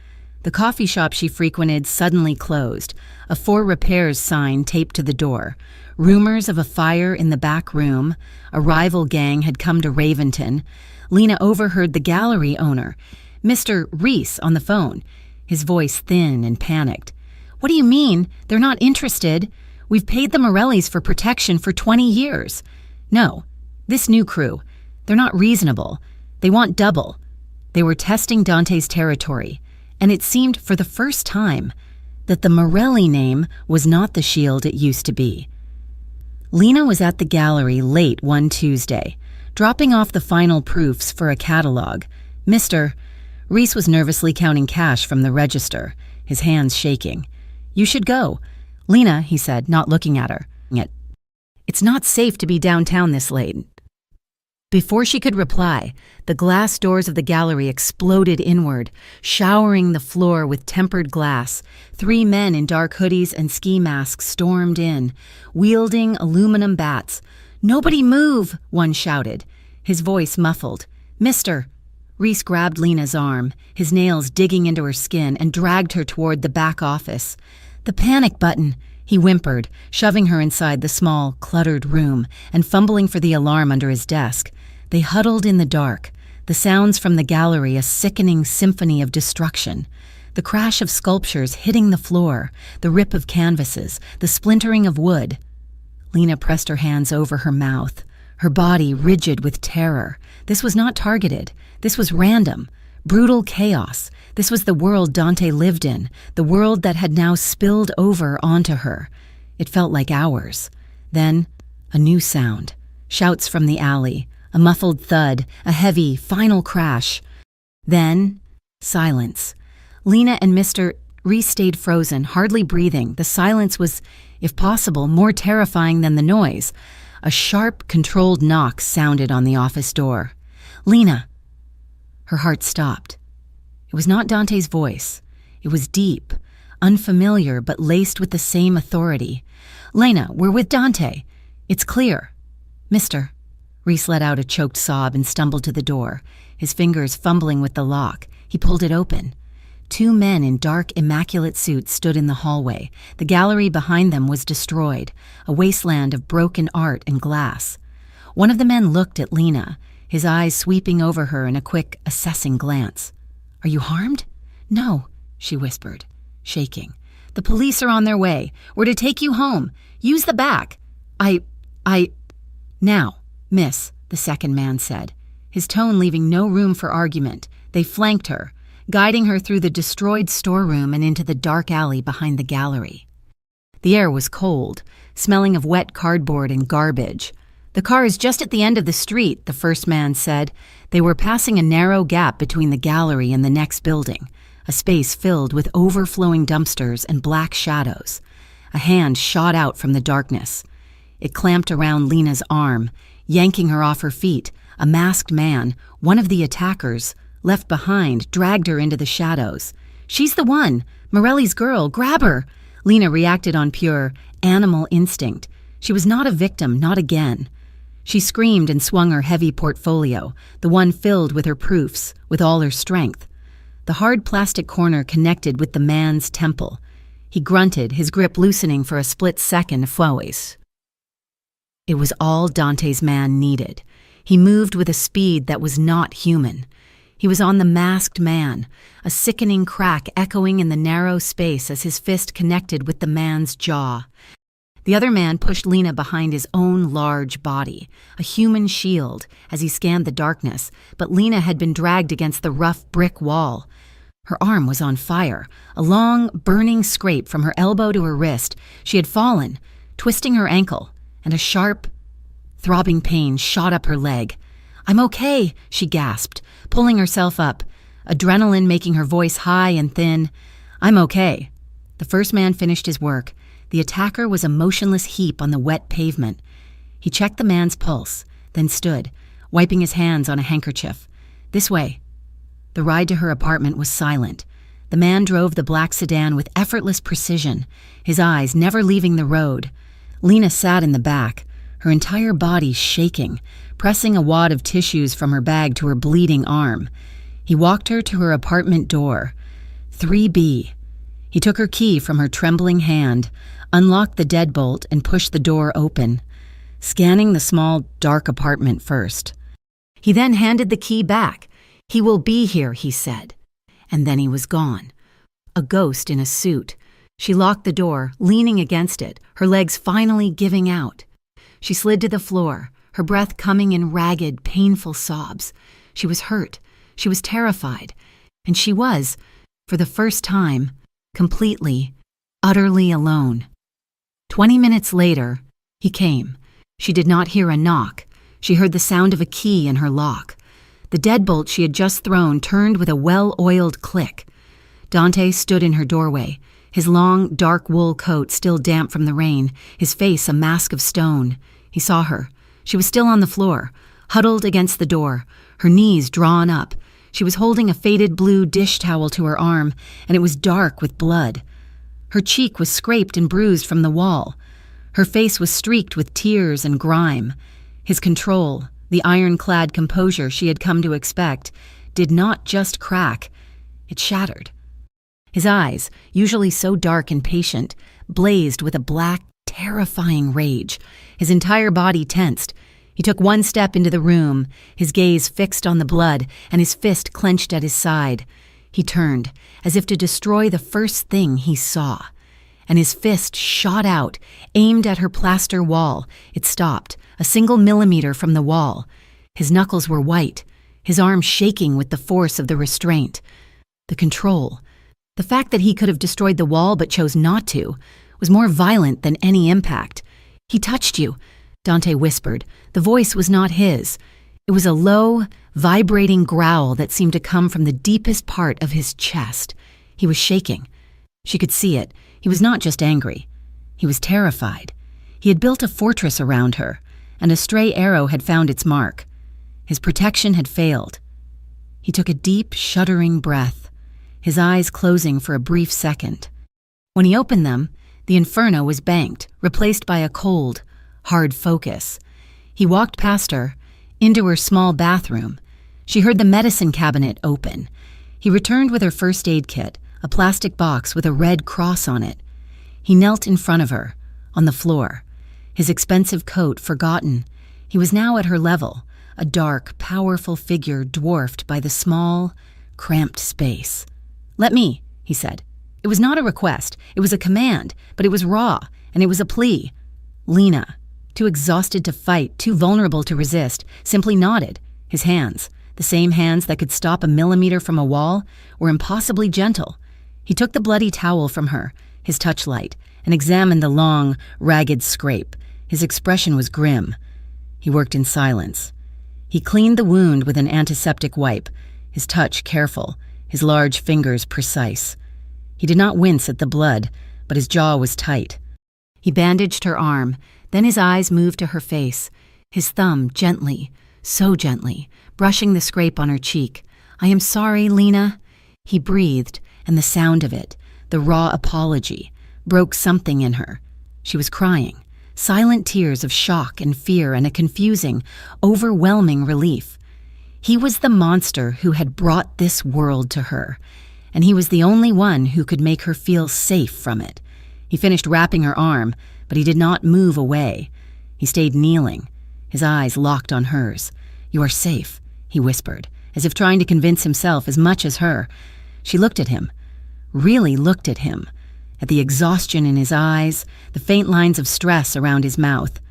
[SPEAKER 1] The coffee shop she frequented suddenly closed, a "for repairs" sign taped to the door. Rumors of a fire in the back room, a rival gang had come to Raventon. Lena overheard the gallery owner, Mr. Reese, on the phone, his voice thin and panicked. "What do you mean? They're not interested? We've paid the Morellis for protection for 20 years. No, this new crew, they're not reasonable. They want double." They were testing Dante's territory, and it seemed for the first time that the Morelli name was not the shield it used to be. Lena was at the gallery late one Tuesday, dropping off the final proofs for a catalog. Mr. Reese was nervously counting cash from the register, his hands shaking. "You should go." "Lena," he said, not looking at her. "It's not safe to be downtown this late." Before she could reply, the glass doors of the gallery exploded inward, showering the floor with tempered glass. 3 men in dark hoodies and ski masks stormed in, wielding aluminum bats. "Nobody move!" one shouted, his voice muffled. "Mister!" Reese grabbed Lena's arm, his nails digging into her skin, and dragged her toward the back office. "The panic button," he whimpered, shoving her inside the small, cluttered room and fumbling for the alarm under his desk. They huddled in the dark, the sounds from the gallery a sickening symphony of destruction. The crash of sculptures hitting the floor, the rip of canvases, the splintering of wood. Lena pressed her hands over her mouth, her body rigid with terror. This was not targeted. This was random, brutal chaos. This was the world Dante lived in, the world that had now spilled over onto her. It felt like hours. Then, a new sound. Shouts from the alley, a muffled thud, a heavy, final crash. Then, silence. Lena and Mr. Reese stayed frozen, hardly breathing. The silence was, if possible, more terrifying than the noise. A sharp, controlled knock sounded on the office door. "Lena!" Her heart stopped. It was not Dante's voice. It was deep, unfamiliar, but laced with the same authority. "Lena, we're with Dante. It's clear." "Mister." Reese let out a choked sob and stumbled to the door, his fingers fumbling with the lock. He pulled it open. 2 men in dark, immaculate suits stood in the hallway. The gallery behind them was destroyed, a wasteland of broken art and glass. One of the men looked at Lena, his eyes sweeping over her in a quick, assessing glance. "Are you harmed?" "No," she whispered, shaking. "The police are on their way. We're to take you home. Use the back." I... "Now, miss," the second man said, his tone leaving no room for argument. They flanked her, guiding her through the destroyed storeroom and into the dark alley behind the gallery. The air was cold, smelling of wet cardboard and garbage. "The car is just at the end of the street," the first man said. They were passing a narrow gap between the gallery and the next building, a space filled with overflowing dumpsters and black shadows. A hand shot out from the darkness. It clamped around Lena's arm, yanking her off her feet. A masked man, one of the attackers, left behind, dragged her into the shadows. "She's the one! Morelli's girl! Grab her!" Lena reacted on pure animal instinct. She was not a victim, not again. She screamed and swung her heavy portfolio, the one filled with her proofs, with all her strength. The hard plastic corner connected with the man's temple. He grunted, his grip loosening for a split second. Fouet. It was all Dante's man needed. He moved with a speed that was not human. He was on the masked man, a sickening crack echoing in the narrow space as his fist connected with the man's jaw. The other man pushed Lena behind his own large body, a human shield, as he scanned the darkness, but Lena had been dragged against the rough brick wall. Her arm was on fire, a long, burning scrape from her elbow to her wrist. She had fallen, twisting her ankle, and a sharp, throbbing pain shot up her leg. "I'm okay," she gasped, pulling herself up, adrenaline making her voice high and thin. "I'm okay." The first man finished his work. The attacker was a motionless heap on the wet pavement. He checked the man's pulse, then stood, wiping his hands on a handkerchief. "This way." The ride to her apartment was silent. The man drove the black sedan with effortless precision, his eyes never leaving the road. Lena sat in the back, her entire body shaking, pressing a wad of tissues from her bag to her bleeding arm. He walked her to her apartment door. 3B. He took her key from her trembling hand, unlocked the deadbolt, and pushed the door open, scanning the small, dark apartment first. He then handed the key back. "He will be here," he said. And then he was gone. A ghost in a suit. She locked the door, leaning against it, her legs finally giving out. She slid to the floor, her breath coming in ragged, painful sobs. She was hurt. She was terrified. And she was, for the first time, completely, utterly alone. 20 minutes later, he came. She did not hear a knock. She heard the sound of a key in her lock. The deadbolt she had just thrown turned with a well-oiled click. Dante stood in her doorway, his long, dark wool coat still damp from the rain, his face a mask of stone. He saw her. She was still on the floor, huddled against the door, her knees drawn up. She was holding a faded blue dish towel to her arm, and it was dark with blood. Her cheek was scraped and bruised from the wall. Her face was streaked with tears and grime. His control, the ironclad composure she had come to expect, did not just crack, it shattered. His eyes, usually so dark and patient, blazed with a black, terrifying rage. His entire body tensed. He took one step into the room, his gaze fixed on the blood and his fist clenched at his side. He turned, as if to destroy the first thing he saw. And his fist shot out, aimed at her plaster wall. It stopped, a single millimeter from the wall. His knuckles were white, his arm shaking with the force of the restraint. The control, the fact that he could have destroyed the wall but chose not to, was more violent than any impact. "He touched you," Dante whispered. The voice was not his. It was a low, vibrating growl that seemed to come from the deepest part of his chest. He was shaking. She could see it. He was not just angry. He was terrified. He had built a fortress around her, and a stray arrow had found its mark. His protection had failed. He took a deep, shuddering breath, his eyes closing for a brief second. When he opened them, the inferno was banked, replaced by a cold, hard focus. He walked past her, into her small bathroom. She heard the medicine cabinet open. He returned with her first aid kit, a plastic box with a red cross on it. He knelt in front of her, on the floor, his expensive coat forgotten. He was now at her level, a dark, powerful figure dwarfed by the small, cramped space. "Let me," he said. It was not a request, it was a command, but it was raw, and it was a plea. Lena, too exhausted to fight, too vulnerable to resist, simply nodded. His hands, the same hands that could stop a millimeter from a wall, were impossibly gentle. He took the bloody towel from her, his touch light, and examined the long, ragged scrape. His expression was grim. He worked in silence. He cleaned the wound with an antiseptic wipe, his touch careful, his large fingers precise. He did not wince at the blood, but his jaw was tight. He bandaged her arm, then his eyes moved to her face, his thumb gently, so gently, brushing the scrape on her cheek. "I am sorry, Lena." He breathed, and the sound of it, the raw apology, broke something in her. She was crying, silent tears of shock and fear and a confusing, overwhelming relief. He was the monster who had brought this world to her, and he was the only one who could make her feel safe from it. He finished wrapping her arm, but he did not move away. He stayed kneeling, his eyes locked on hers. "You are safe," he whispered, as if trying to convince himself as much as her. She looked at him, really looked at him, at the exhaustion in his eyes, the faint lines of stress around his mouth.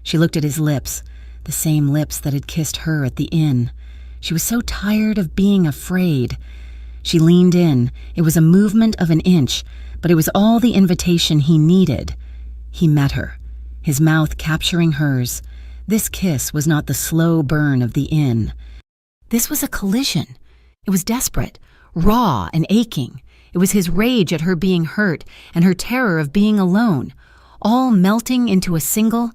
[SPEAKER 1] She looked at his lips, the same lips that had kissed her at the inn. She was so tired of being afraid. She leaned in. It was a movement of an inch, but it was all the invitation he needed. He met her, his mouth capturing hers. This kiss was not the slow burn of the inn. This was a collision. It was desperate, raw and aching. It was his rage at her being hurt and her terror of being alone, all melting into a single,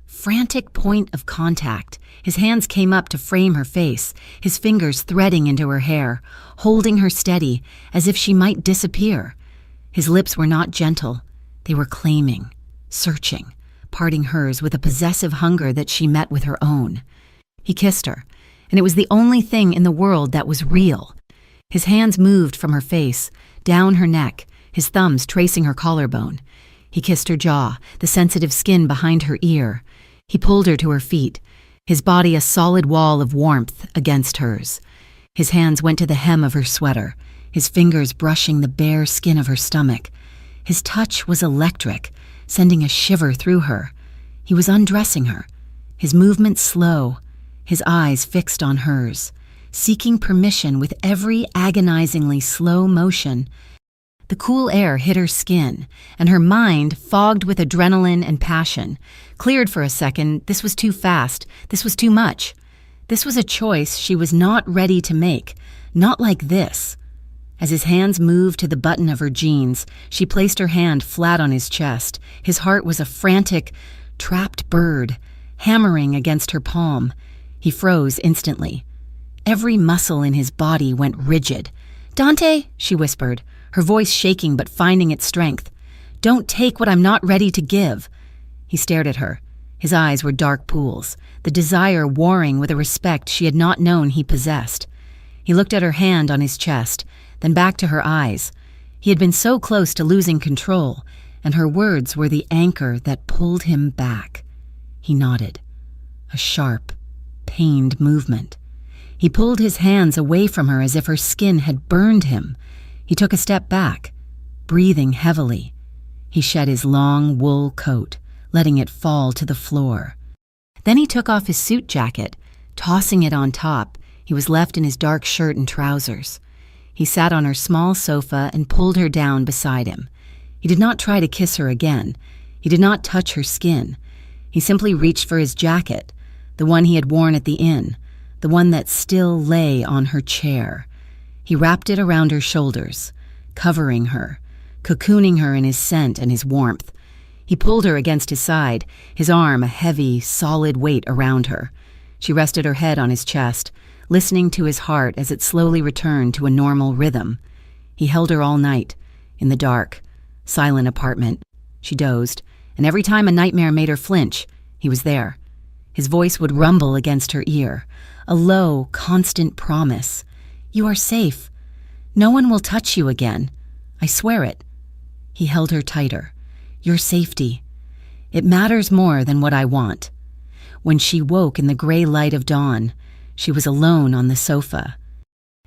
[SPEAKER 1] frantic point of contact. His hands came up to frame her face, his fingers threading into her hair, holding her steady, as if she might disappear. His lips were not gentle. They were claiming, searching, parting hers with a possessive hunger that she met with her own. He kissed her, and it was the only thing in the world that was real. His hands moved from her face, down her neck, his thumbs tracing her collarbone. He kissed her jaw, the sensitive skin behind her ear. He pulled her to her feet, his body a solid wall of warmth against hers. His hands went to the hem of her sweater, his fingers brushing the bare skin of her stomach. His touch was electric, sending a shiver through her. He was undressing her, his movements slow, his eyes fixed on hers, seeking permission with every agonizingly slow motion. The cool air hit her skin, and her mind, fogged with adrenaline and passion, cleared for a second. This was too fast. This was too much. This was a choice she was not ready to make, not like this. As his hands moved to the button of her jeans, she placed her hand flat on his chest. His heart was a frantic, trapped bird, hammering against her palm. He froze instantly. Every muscle in his body went rigid. "Dante," she whispered, her voice shaking but finding its strength. "Don't take what I'm not ready to give." He stared at her. His eyes were dark pools, the desire warring with a respect she had not known he possessed. He looked at her hand on his chest, then back to her eyes. He had been so close to losing control, and her words were the anchor that pulled him back. He nodded. A sharp, pained movement. He pulled his hands away from her as if her skin had burned him. He took a step back, breathing heavily. He shed his long wool coat, letting it fall to the floor. Then he took off his suit jacket, tossing it on top. He was left in his dark shirt and trousers. He sat on her small sofa and pulled her down beside him. He did not try to kiss her again. He did not touch her skin. He simply reached for his jacket, the one he had worn at the inn, the one that still lay on her chair. He wrapped it around her shoulders, covering her, cocooning her in his scent and his warmth. He pulled her against his side, his arm a heavy, solid weight around her. She rested her head on his chest, listening to his heart as it slowly returned to a normal rhythm. He held her all night, in the dark, silent apartment. She dozed, and every time a nightmare made her flinch, he was there. His voice would rumble against her ear, a low, constant promise. "You are safe. No one will touch you again. I swear it." He held her tighter. "Your safety. It matters more than what I want." When she woke in the gray light of dawn, she was alone on the sofa.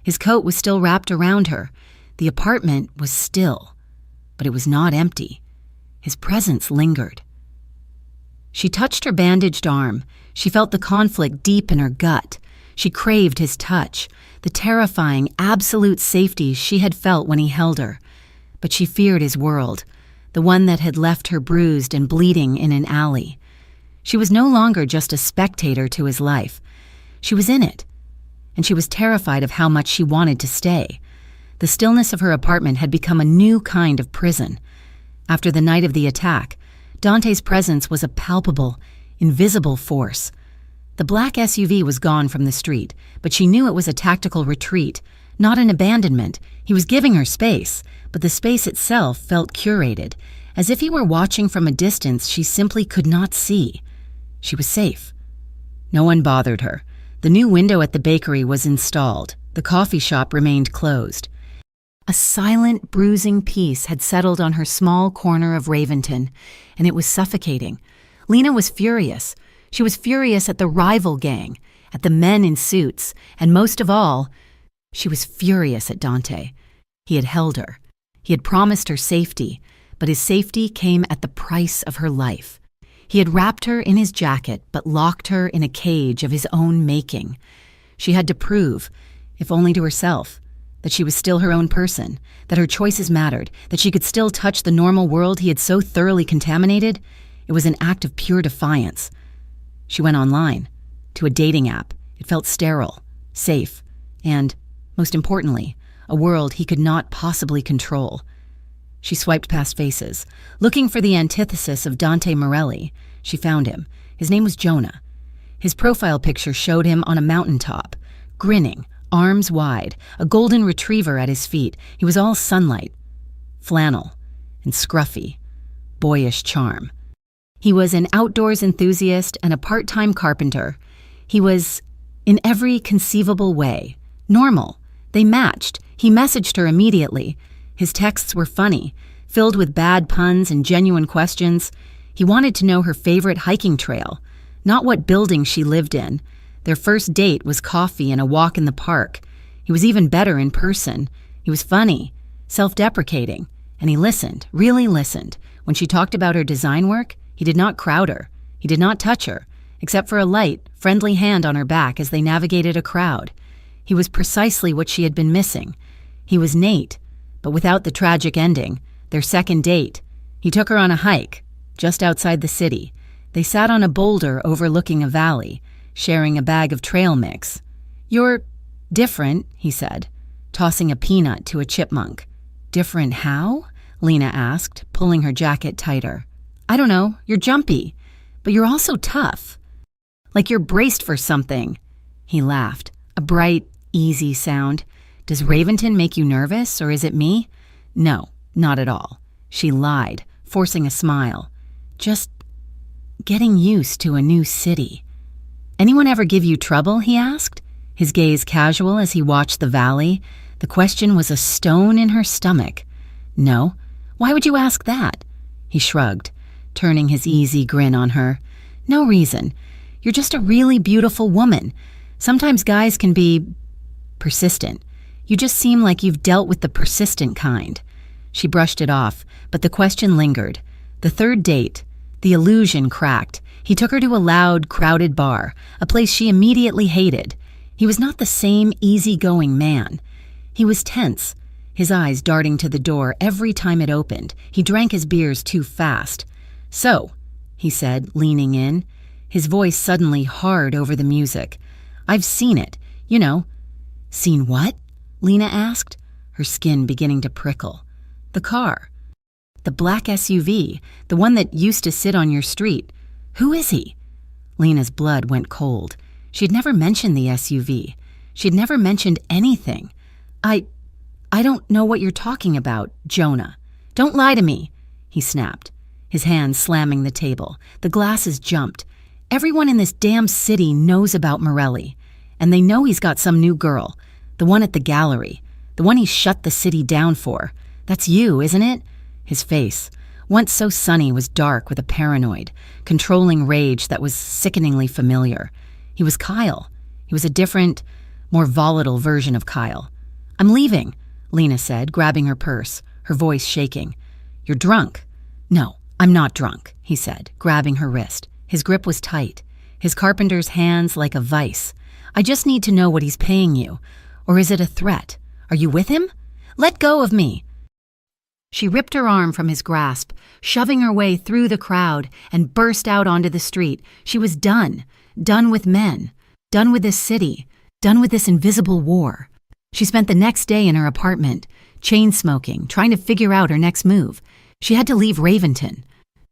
[SPEAKER 1] His coat was still wrapped around her. The apartment was still, but it was not empty. His presence lingered. She touched her bandaged arm. She felt the conflict deep in her gut. She craved his touch, the terrifying, absolute safety she had felt when he held her. But she feared his world, the one that had left her bruised and bleeding in an alley. She was no longer just a spectator to his life. She was in it, and she was terrified of how much she wanted to stay. The stillness of her apartment had become a new kind of prison. After the night of the attack, Dante's presence was a palpable, invisible force. The black SUV was gone from the street, but she knew it was a tactical retreat, not an abandonment. He was giving her space, but the space itself felt curated, as if he were watching from a distance she simply could not see. She was safe. No one bothered her. The new window at the bakery was installed. The coffee shop remained closed. A silent, bruising peace had settled on her small corner of Raventon, and it was suffocating. Lena was furious. She was furious at the rival gang, at the men in suits, and most of all, she was furious at Dante. He had held her. He had promised her safety, but his safety came at the price of her life. He had wrapped her in his jacket, but locked her in a cage of his own making. She had to prove, if only to herself, that she was still her own person, that her choices mattered, that she could still touch the normal world he had so thoroughly contaminated. It was an act of pure defiance. She went online, to a dating app. It felt sterile, safe, and, most importantly, a world he could not possibly control. She swiped past faces. Looking for the antithesis of Dante Morelli, she found him. His name was Jonah. His profile picture showed him on a mountaintop, grinning, arms wide, a golden retriever at his feet. He was all sunlight, flannel, and scruffy, boyish charm. He was an outdoors enthusiast and a part-time carpenter. He was, in every conceivable way, normal. They matched. He messaged her immediately. His texts were funny, filled with bad puns and genuine questions. He wanted to know her favorite hiking trail, not what building she lived in. Their first date was coffee and a walk in the park. He was even better in person. He was funny, self-deprecating, and he listened, really listened. When she talked about her design work, he did not crowd her. He did not touch her, except for a light, friendly hand on her back as they navigated a crowd. He was precisely what she had been missing. He was Nate, but without the tragic ending, their second date. He took her on a hike, just outside the city. They sat on a boulder overlooking a valley, sharing a bag of trail mix. "You're different," he said, tossing a peanut to a chipmunk. "Different how?" Lena asked, pulling her jacket tighter. "I don't know, you're jumpy, but you're also tough. Like you're braced for something." He laughed, a bright, easy sound. "Does Raventon make you nervous, or is it me?" "No, not at all." She lied, forcing a smile. "Just getting used to a new city." "Anyone ever give you trouble?" he asked, his gaze casual as he watched the valley. The question was a stone in her stomach. "No. Why would you ask that?" He shrugged, turning his easy grin on her. "No reason. You're just a really beautiful woman. Sometimes guys can be persistent. You just seem like you've dealt with the persistent kind." She brushed it off, but the question lingered. The third date, the illusion cracked. He took her to a loud, crowded bar, a place she immediately hated. He was not the same easygoing man. He was tense, his eyes darting to the door every time it opened. He drank his beers too fast. "So," he said, leaning in, his voice suddenly hard over the music. "I've seen it, you know." "Seen what?" Lena asked, her skin beginning to prickle. "The car. The black SUV, the one that used to sit on your street. Who is he?" Lena's blood went cold. She had never mentioned the SUV. She had never mentioned anything. I don't know what you're talking about, Jonah. Don't lie to me," he snapped, his hand slamming the table. The glasses jumped. "Everyone in this damn city knows about Morelli, and they know he's got some new girl, the one at the gallery, the one he shut the city down for. That's you, isn't it?" His face, once so sunny, was dark with a paranoid, controlling rage that was sickeningly familiar. He was Kyle. He was a different, more volatile version of Kyle. "I'm leaving," Lena said, grabbing her purse, her voice shaking. "You're drunk." "No, I'm not drunk," he said, grabbing her wrist. His grip was tight, his carpenter's hands like a vice. "I just need to know what he's paying you. Or is it a threat? Are you with him? Let go of me." She ripped her arm from his grasp, shoving her way through the crowd, and burst out onto the street. She was done. Done with men. Done with this city. Done with this invisible war. She spent the next day in her apartment, chain-smoking, trying to figure out her next move. She had to leave Raventon.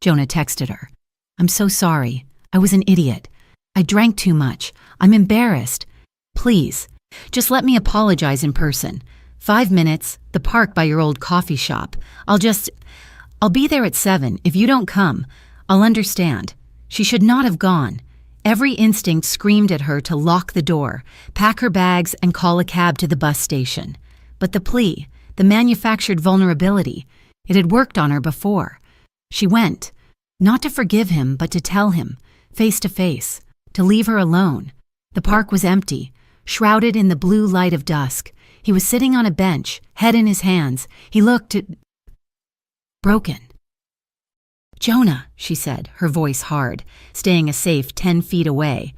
[SPEAKER 1] Jonah texted her. "I'm so sorry. I was an idiot. I drank too much. I'm embarrassed. Please, just let me apologize in person. 5 minutes, the park by your old coffee shop. I'll be there at 7. If you don't come, I'll understand." She should not have gone. Every instinct screamed at her to lock the door, pack her bags, and call a cab to the bus station. But the plea, the manufactured vulnerability, it had worked on her before. She went, not to forgive him, but to tell him, face to face, to leave her alone. The park was empty, shrouded in the blue light of dusk. He was sitting on a bench, head in his hands. He looked broken. "Jonah," she said, her voice hard, staying a safe 10 feet away.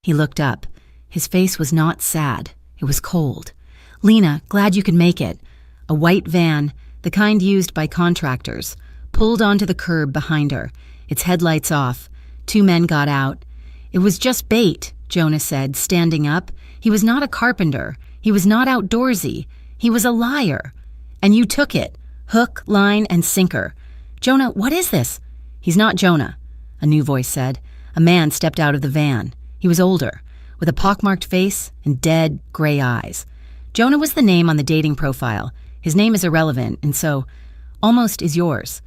[SPEAKER 1] He looked up. His face was not sad. It was cold. "Lena, glad you could make it." A white van, the kind used by contractors, pulled onto the curb behind her, its headlights off. 2 men got out. "It was just bait," Jonah said, standing up. "He was not a carpenter. He was not outdoorsy. He was a liar. And you took it. Hook, line, and sinker." "Jonah, what is this?" "He's not Jonah," a new voice said. A man stepped out of the van. He was older, with a pockmarked face and dead, gray eyes. Jonah was the name on the dating profile. His name is irrelevant, and so, almost is yours.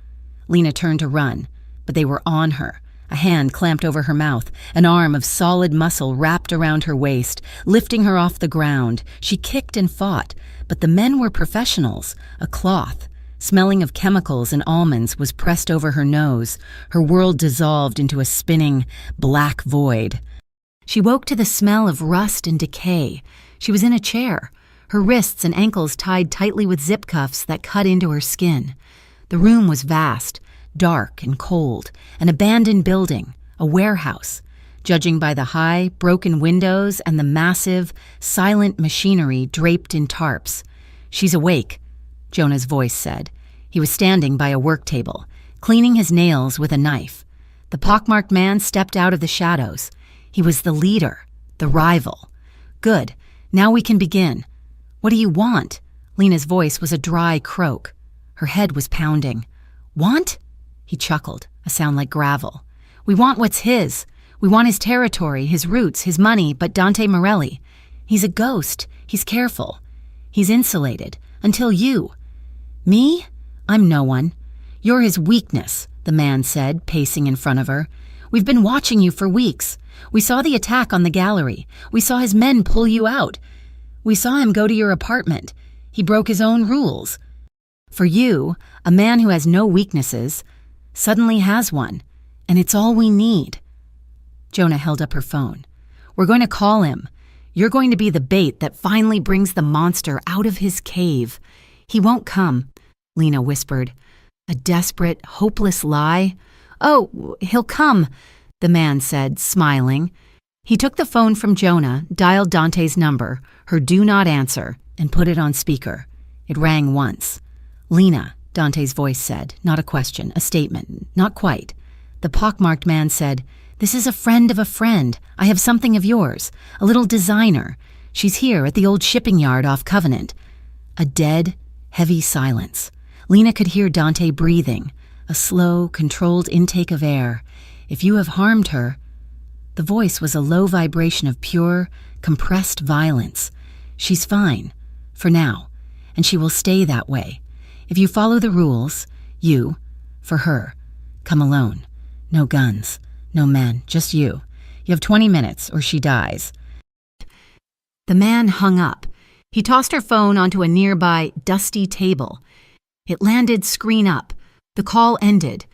[SPEAKER 1] Lena turned to run, but they were on her. A hand clamped over her mouth, an arm of solid muscle wrapped around her waist, lifting her off the ground. She kicked and fought, but the men were professionals. A cloth, smelling of chemicals and almonds, was pressed over her nose. Her world dissolved into a spinning, black void. She woke to the smell of rust and decay. She was in a chair, her wrists and ankles tied tightly with zip cuffs that cut into her skin. The room was vast, dark and cold, an abandoned building, a warehouse. Judging by the high, broken windows and the massive, silent machinery draped in tarps. "She's awake," Jonah's voice said. He was standing by a work table, cleaning his nails with a knife. The pockmarked man stepped out of the shadows. He was the leader, the rival. "Good. Now we can begin." "What do you want?" Lena's voice was a dry croak. Her head was pounding. "Want?" He chuckled, a sound like gravel. "We want what's his. We want his territory, his roots, his money, but Dante Morelli. He's a ghost. He's careful. He's insulated. Until you." "Me? I'm no one." "You're his weakness," the man said, pacing in front of her. "We've been watching you for weeks. We saw the attack on the gallery. We saw his men pull you out. We saw him go to your apartment. He broke his own rules. For you, a man who has no weaknesses, suddenly has one, and it's all we need." Jonah held up her phone. "We're going to call him. You're going to be the bait that finally brings the monster out of his cave." "He won't come," Lena whispered. A desperate, hopeless lie. "Oh, he'll come," the man said, smiling. He took the phone from Jonah, dialed Dante's number, her do not answer, and put it on speaker. It rang once. "Lena," Dante's voice said, not a question, a statement, not quite. The pockmarked man said, "This is a friend of a friend. I have something of yours, a little designer. She's here at the old shipping yard off Covenant." A dead, heavy silence. Lena could hear Dante breathing, a slow, controlled intake of air. "If you have harmed her..." The voice was a low vibration of pure, compressed violence. "She's fine, for now, and she will stay that way. If you follow the rules, you, for her, come alone. No guns, no men, just you. You have 20 minutes or she dies." The man hung up. He tossed her phone onto a nearby, dusty table. It landed screen up. The call ended.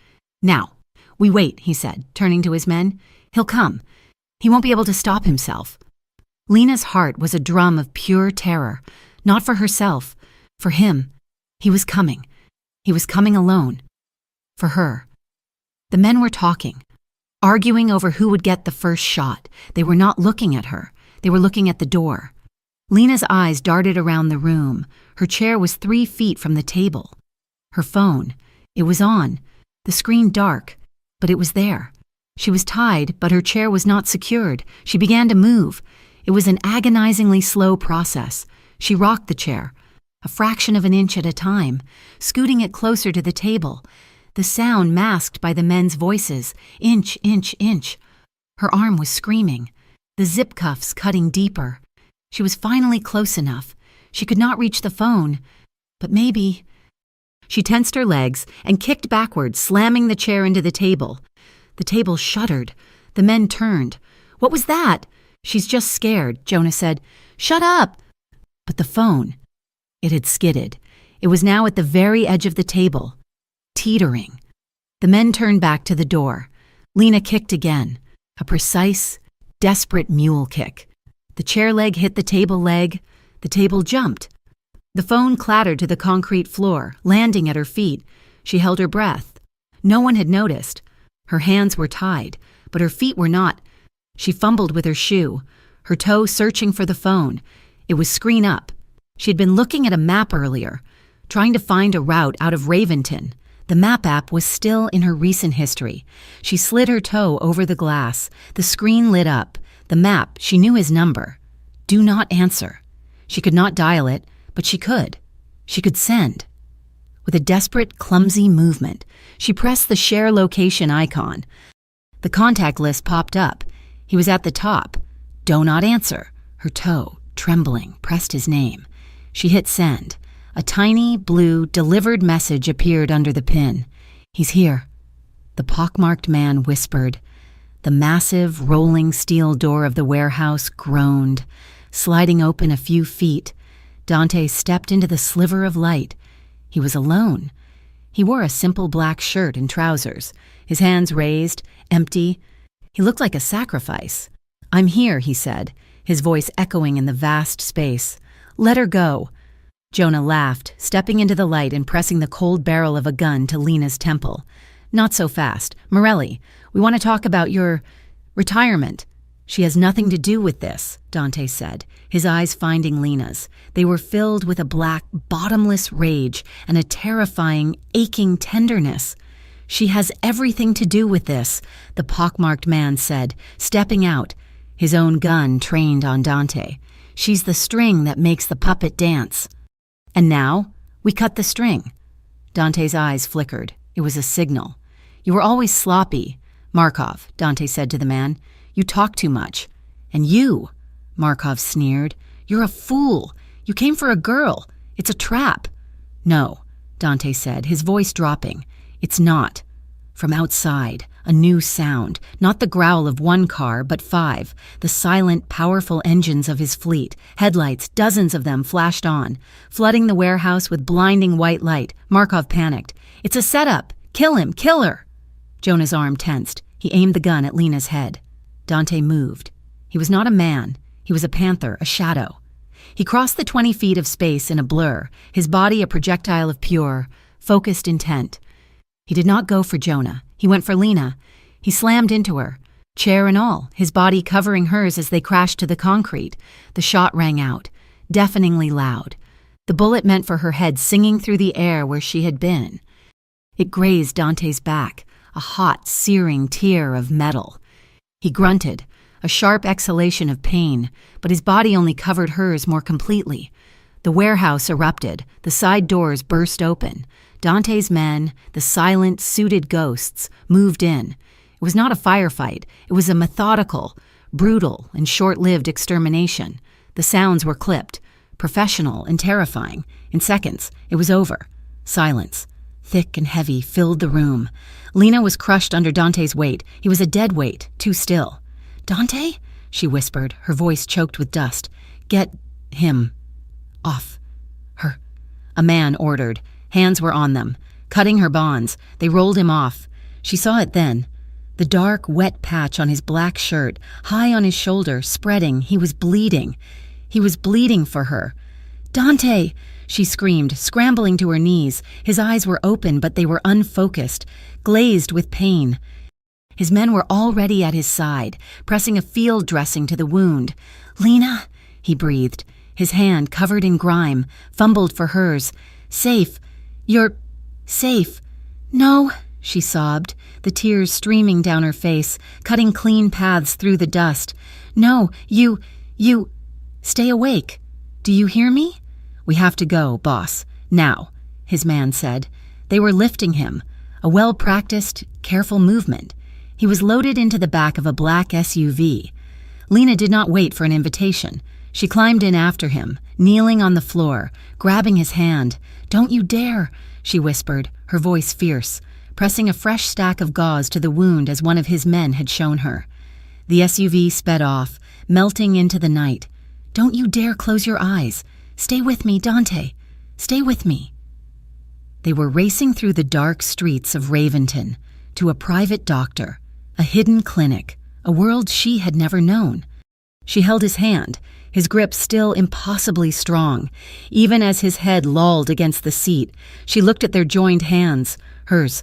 [SPEAKER 1] "Now, we wait," he said, turning to his men. "He'll come. He won't be able to stop himself." Lena's heart was a drum of pure terror, not for herself, for him. He was coming. He was coming alone. For her. The men were talking, arguing over who would get the first shot. They were not looking at her. They were looking at the door. Lena's eyes darted around the room. Her chair was 3 feet from the table. Her phone. It was on. The screen dark, but it was there. She was tied, but her chair was not secured. She began to move. It was an agonizingly slow process. She rocked the chair, a fraction of an inch at a time, scooting it closer to the table, the sound masked by the men's voices, inch, inch, inch. Her arm was screaming, the zip cuffs cutting deeper. She was finally close enough. She could not reach the phone, but maybe... She tensed her legs and kicked backwards, slamming the chair into the table. The table shuddered. The men turned. "What was that?" "She's just scared," Jonah said. "Shut up!" But the phone, it had skidded. It was now at the very edge of the table, teetering. The men turned back to the door. Lena kicked again, a precise, desperate mule kick. The chair leg hit the table leg. The table jumped. The phone clattered to the concrete floor, landing at her feet. She held her breath. No one had noticed. Her hands were tied, but her feet were not. She fumbled with her shoe, her toe searching for the phone. It was screen up. She had been looking at a map earlier, trying to find a route out of Raventon. The map app was still in her recent history. She slid her toe over the glass. The screen lit up. The map, she knew his number. Do not answer. She could not dial it, but she could. She could send. With a desperate, clumsy movement, she pressed the share location icon. The contact list popped up. He was at the top. Do not answer. Her toe, trembling, pressed his name. She hit send. A tiny, blue, delivered message appeared under the pin. "He's here." The pockmarked man whispered. The massive, rolling steel door of the warehouse groaned. Sliding open a few feet, Dante stepped into the sliver of light. He was alone. He wore a simple black shirt and trousers, his hands raised, empty. He looked like a sacrifice. "I'm here," he said, his voice echoing in the vast space. "Let her go." Jonah laughed, stepping into the light and pressing the cold barrel of a gun to Lena's temple. "Not so fast. Morelli, we want to talk about your retirement." "She has nothing to do with this," Dante said, his eyes finding Lena's. They were filled with a black, bottomless rage and a terrifying, aching tenderness. "She has everything to do with this," the pockmarked man said, stepping out, his own gun trained on Dante. "She's the string that makes the puppet dance." "And now, we cut the string." Dante's eyes flickered. It was a signal. "You were always sloppy." "Markov," Dante said to the man, "you talk too much." "And you," Markov sneered, "you're a fool. You came for a girl. It's a trap." "No," Dante said, his voice dropping. "It's not." From outside, a new sound, not the growl of one car, but 5, the silent, powerful engines of his fleet. Headlights, dozens of them, flashed on, flooding the warehouse with blinding white light. Markov panicked. "It's a setup! Kill him! Kill her!" Jonah's arm tensed. He aimed the gun at Lena's head. Dante moved. He was not a man. He was a panther, a shadow. He crossed the 20 feet of space in a blur, his body a projectile of pure, focused intent. He did not go for Jonah. He went for Lena. He slammed into her, chair and all, his body covering hers as they crashed to the concrete. The shot rang out, deafeningly loud. The bullet meant for her head singing through the air where she had been. It grazed Dante's back, a hot, searing tear of metal. He grunted, a sharp exhalation of pain, but his body only covered hers more completely. The warehouse erupted, the side doors burst open. Dante's men, the silent, suited ghosts, moved in. It was not a firefight. It was a methodical, brutal, and short-lived extermination. The sounds were clipped, professional and terrifying. In seconds, it was over. Silence, thick and heavy, filled the room. Lena was crushed under Dante's weight. He was a dead weight, too still. "Dante?" she whispered, her voice choked with dust. "Get him off her." A man ordered. Hands were on them, cutting her bonds. They rolled him off. She saw it then. The dark, wet patch on his black shirt, high on his shoulder, spreading. He was bleeding. He was bleeding for her. "Dante!" she screamed, scrambling to her knees. His eyes were open, but they were unfocused, glazed with pain. His men were already at his side, pressing a field dressing to the wound. "Lena," he breathed. His hand, covered in grime, fumbled for hers. "Safe. You're Safe. No, she sobbed, the tears streaming down her face, cutting clean paths through the dust. No, you... Stay awake. Do you hear me? We have to go, boss. Now, his man said. They were lifting him, a well-practiced, careful movement. He was loaded into the back of a black SUV. Lena did not wait for an invitation. She climbed in after him, kneeling on the floor, grabbing his hand. Don't you dare, she whispered, her voice fierce, pressing a fresh stack of gauze to the wound as one of his men had shown her. The SUV sped off, melting into the night. Don't you dare close your eyes. Stay with me, Dante. Stay with me. They were racing through the dark streets of Raventon to a private doctor, a hidden clinic, a world she had never known. She held his hand, his grip still impossibly strong. Even as his head lolled against the seat, she looked at their joined hands, hers,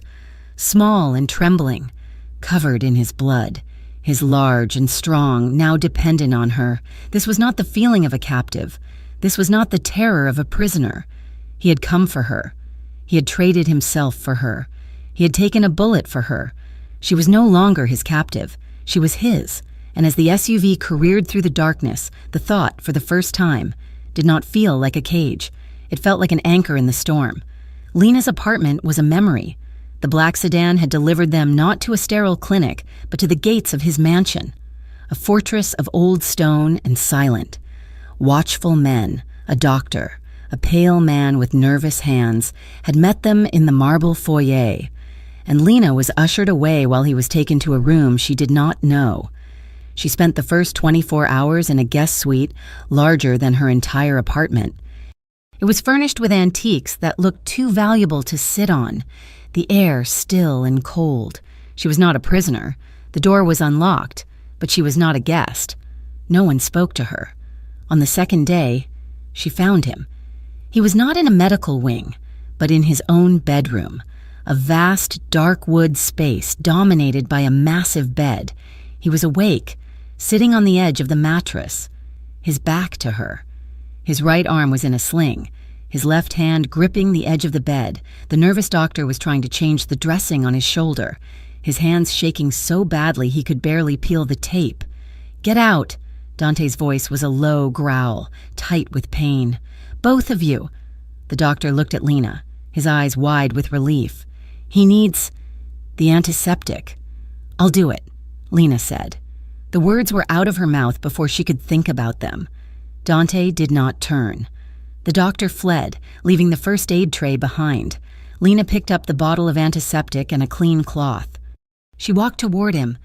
[SPEAKER 1] small and trembling, covered in his blood, his large and strong, now dependent on her. This was not the feeling of a captive. This was not the terror of a prisoner. He had come for her. He had traded himself for her. He had taken a bullet for her. She was no longer his captive. She was his. And as the SUV careered through the darkness, the thought, for the first time, did not feel like a cage. It felt like an anchor in the storm. Lena's apartment was a memory. The black sedan had delivered them not to a sterile clinic, but to the gates of his mansion. A fortress of old stone and silent. Watchful men, a doctor, a pale man with nervous hands, had met them in the marble foyer, and Lena was ushered away while he was taken to a room she did not know. She spent the first 24 hours in a guest suite larger than her entire apartment. It was furnished with antiques that looked too valuable to sit on, the air still and cold. She was not a prisoner. The door was unlocked, but she was not a guest. No one spoke to her. On the second day, she found him. He was not in a medical wing, but in his own bedroom, a vast dark wood space dominated by a massive bed. He was awake, sitting on the edge of the mattress, his back to her. His right arm was in a sling, his left hand gripping the edge of the bed. The nervous doctor was trying to change the dressing on his shoulder, his hands shaking so badly he could barely peel the tape. "Get out!" Dante's voice was a low growl, tight with pain. "Both of you!" The doctor looked at Lena, his eyes wide with relief. "He needs the antiseptic." "I'll do it," Lena said. The words were out of her mouth before she could think about them. Dante did not turn. The doctor fled, leaving the first aid tray behind. Lena picked up the bottle of antiseptic and a clean cloth. She walked toward him,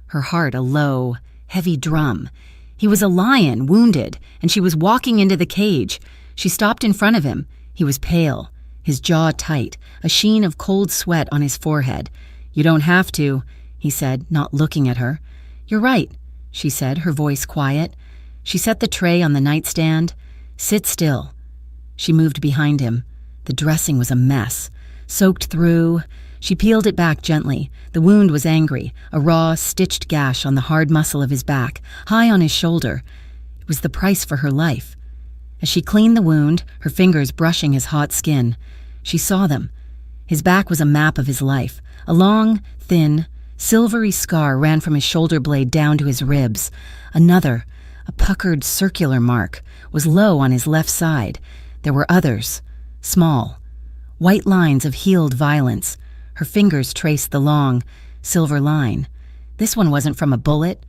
[SPEAKER 1] her heart a low, heavy drum. He was a lion, wounded, and she was walking into the cage. She stopped in front of him. He was pale, his jaw tight, a sheen of cold sweat on his forehead. "You don't have to," he said, not looking at her. "You're right," she said, her voice quiet. She set the tray on the nightstand. "Sit still." She moved behind him. The dressing was a mess, soaked through. She peeled it back gently. The wound was angry, a raw, stitched gash on the hard muscle of his back, high on his shoulder. It was the price for her life. As she cleaned the wound, her fingers brushing his hot skin, she saw them. His back was a map of his life. A long, thin, silvery scar ran from his shoulder blade down to his ribs. Another, a puckered circular mark, was low on his left side. There were others, small, white lines of healed violence. Her fingers traced the long, silver line. This one wasn't from a bullet.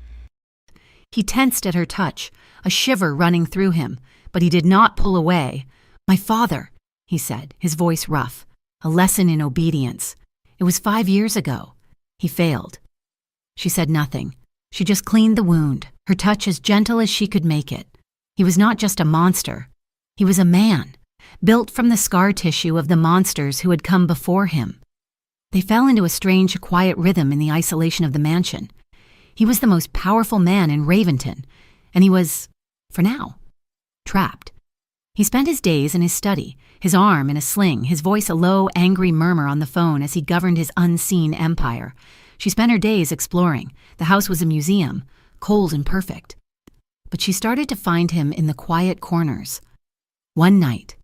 [SPEAKER 1] He tensed at her touch, a shiver running through him, but he did not pull away. "My father," he said, his voice rough, a lesson in obedience. "It was 5 years ago. He failed." She said nothing. She just cleaned the wound, her touch as gentle as she could make it. He was not just a monster. He was a man, built from the scar tissue of the monsters who had come before him. They fell into a strange, quiet rhythm in the isolation of the mansion. He was the most powerful man in Raventon, and he was, for now, trapped. He spent his days in his study, his arm in a sling, his voice a low, angry murmur on the phone as he governed his unseen empire. She spent her days exploring. The house was a museum, cold and perfect. But she started to find him in the quiet corners. One night,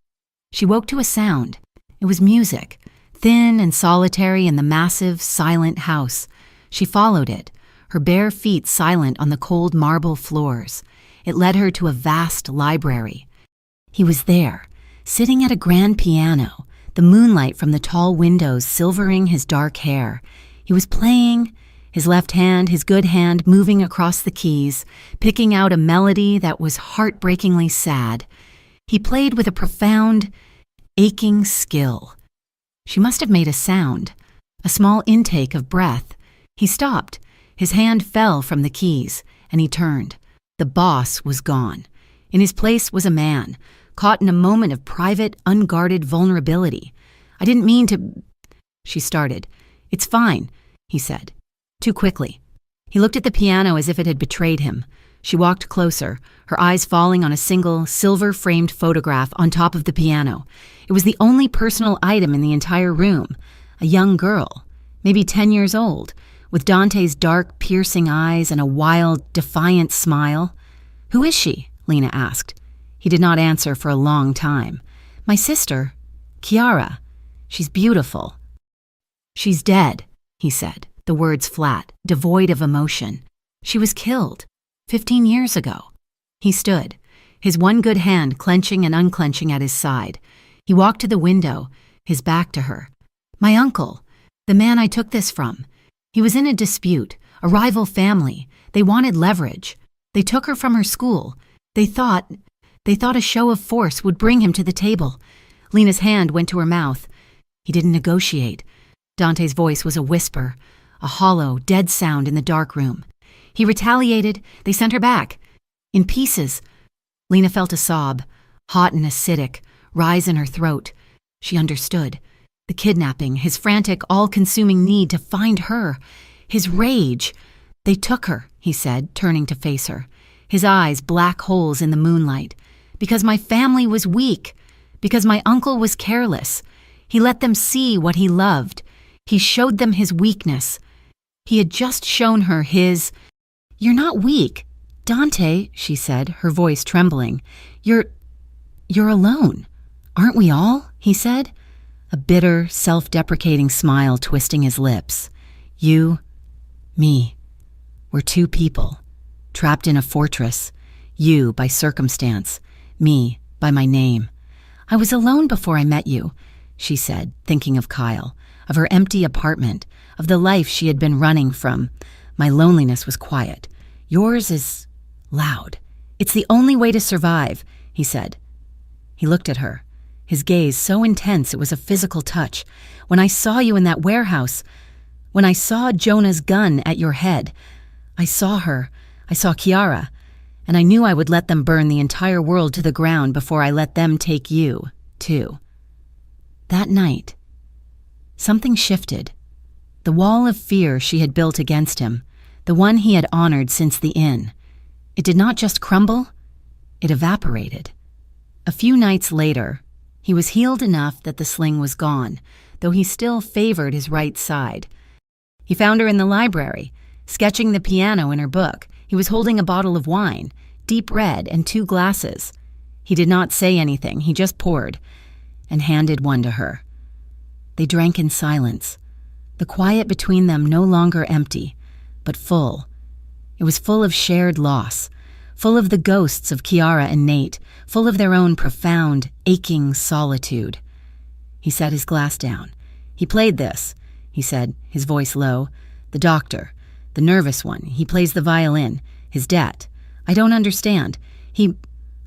[SPEAKER 1] she woke to a sound. It was music, thin and solitary in the massive, silent house. She followed it, her bare feet silent on the cold marble floors. It led her to a vast library. He was there, sitting at a grand piano, the moonlight from the tall windows silvering his dark hair. He was playing, his left hand, his good hand, moving across the keys, picking out a melody that was heartbreakingly sad. He played with a profound, aching skill. She must have made a sound, a small intake of breath. He stopped. His hand fell from the keys, and he turned. The boss was gone. In his place was a man, caught in a moment of private, unguarded vulnerability. "I didn't mean to—" She started. "It's fine," he said. Too quickly. He looked at the piano as if it had betrayed him. She walked closer, her eyes falling on a single, silver-framed photograph on top of the piano. It was the only personal item in the entire room. A young girl, maybe 10 years old, with Dante's dark, piercing eyes and a wild, defiant smile. "Who is she?" Lena asked. He did not answer for a long time. "My sister, Chiara. She's beautiful." "She's dead," he said, the words flat, devoid of emotion. "She was killed 15 years ago." He stood, his one good hand clenching and unclenching at his side. He walked to the window, his back to her. "My uncle, the man I took this from. He was in a dispute, a rival family. They wanted leverage. They took her from her school. They thought a show of force would bring him to the table." Lena's hand went to her mouth. "He didn't negotiate." Dante's voice was a whisper, a hollow, dead sound in the dark room. "He retaliated. They sent her back. In pieces." Lena felt a sob, hot and acidic, rise in her throat. She understood. The kidnapping, his frantic, all-consuming need to find her, his rage. "They took her," he said, turning to face her, his eyes black holes in the moonlight. "Because my family was weak. Because my uncle was careless. He let them see what he loved. He showed them his weakness. He had just shown her his—" "You're not weak, Dante," she said, her voice trembling. You're alone. Aren't we all?" he said, a bitter, self-deprecating smile twisting his lips. "You, me. We're two people, trapped in a fortress. You by circumstance, me by my name. I was alone before I met you," she said, thinking of Kyle, of her empty apartment, of the life she had been running from. "My loneliness was quiet. Yours is loud. It's the only way to survive," he said. He looked at her, his gaze so intense it was a physical touch. "When I saw you in that warehouse, when I saw Jonah's gun at your head, I saw her, I saw Chiara, and I knew I would let them burn the entire world to the ground before I let them take you, too." That night, something shifted. The wall of fear she had built against him, the one he had honored since the inn. It did not just crumble, it evaporated. A few nights later, he was healed enough that the sling was gone, though he still favored his right side. He found her in the library, sketching the piano in her book. He was holding a bottle of wine, deep red, and 2 glasses. He did not say anything, he just poured, and handed one to her. They drank in silence, the quiet between them no longer empty, but full. It was full of shared loss, full of the ghosts of Chiara and Nate, full of their own profound, aching solitude. He set his glass down. "He played this," he said, his voice low. "The doctor, the nervous one, he plays the violin, his debt. I don't understand. He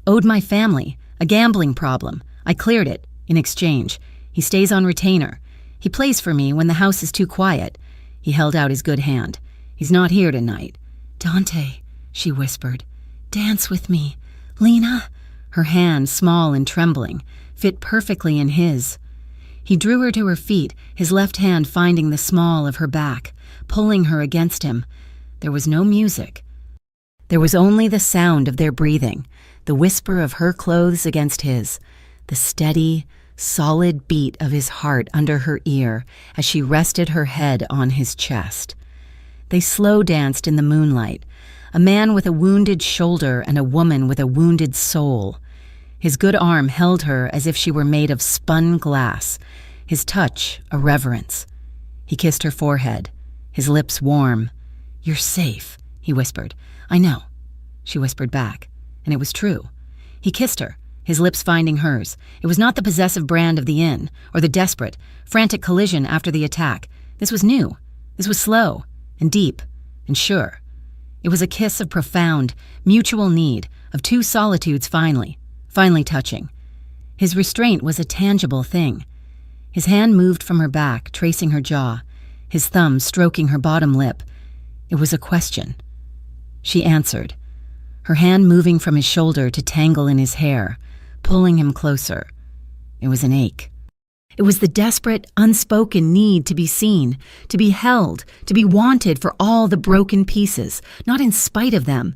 [SPEAKER 1] owed my family, a gambling problem. I cleared it, in exchange. He stays on retainer. He plays for me when the house is too quiet." He held out his good hand. "He's not here tonight." "Dante," she whispered, "dance with me. Lena." Her hand, small and trembling, fit perfectly in his. He drew her to her feet, his left hand finding the small of her back, pulling her against him. There was no music. There was only the sound of their breathing, the whisper of her clothes against his, the steady, solid beat of his heart under her ear as she rested her head on his chest. They slow danced in the moonlight, a man with a wounded shoulder and a woman with a wounded soul. His good arm held her as if she were made of spun glass, his touch a reverence. He kissed her forehead, his lips warm. "You're safe," he whispered. "I know," she whispered back, and it was true. He kissed her, his lips finding hers. It was not the possessive brand of the inn, or the desperate, frantic collision after the attack. This was new. This was slow, and deep, and sure. It was a kiss of profound, mutual need, of two solitudes finally touching. His restraint was a tangible thing. His hand moved from her back, tracing her jaw, his thumb stroking her bottom lip. It was a question. She answered, her hand moving from his shoulder to tangle in his hair, pulling him closer. It was an ache. It was the desperate, unspoken need to be seen, to be held, to be wanted for all the broken pieces, not in spite of them.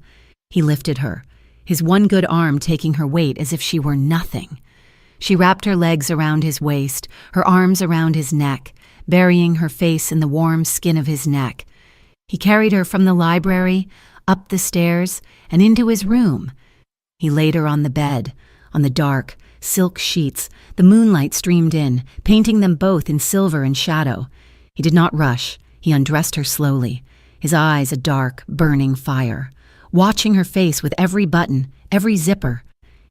[SPEAKER 1] He lifted her, his one good arm taking her weight as if she were nothing. She wrapped her legs around his waist, her arms around his neck, burying her face in the warm skin of his neck. He carried her from the library, up the stairs, and into his room. He laid her on the bed, on the dark, silk sheets. The moonlight streamed in, painting them both in silver and shadow. He did not rush. He undressed her slowly, his eyes a dark, burning fire, watching her face with every button, every zipper.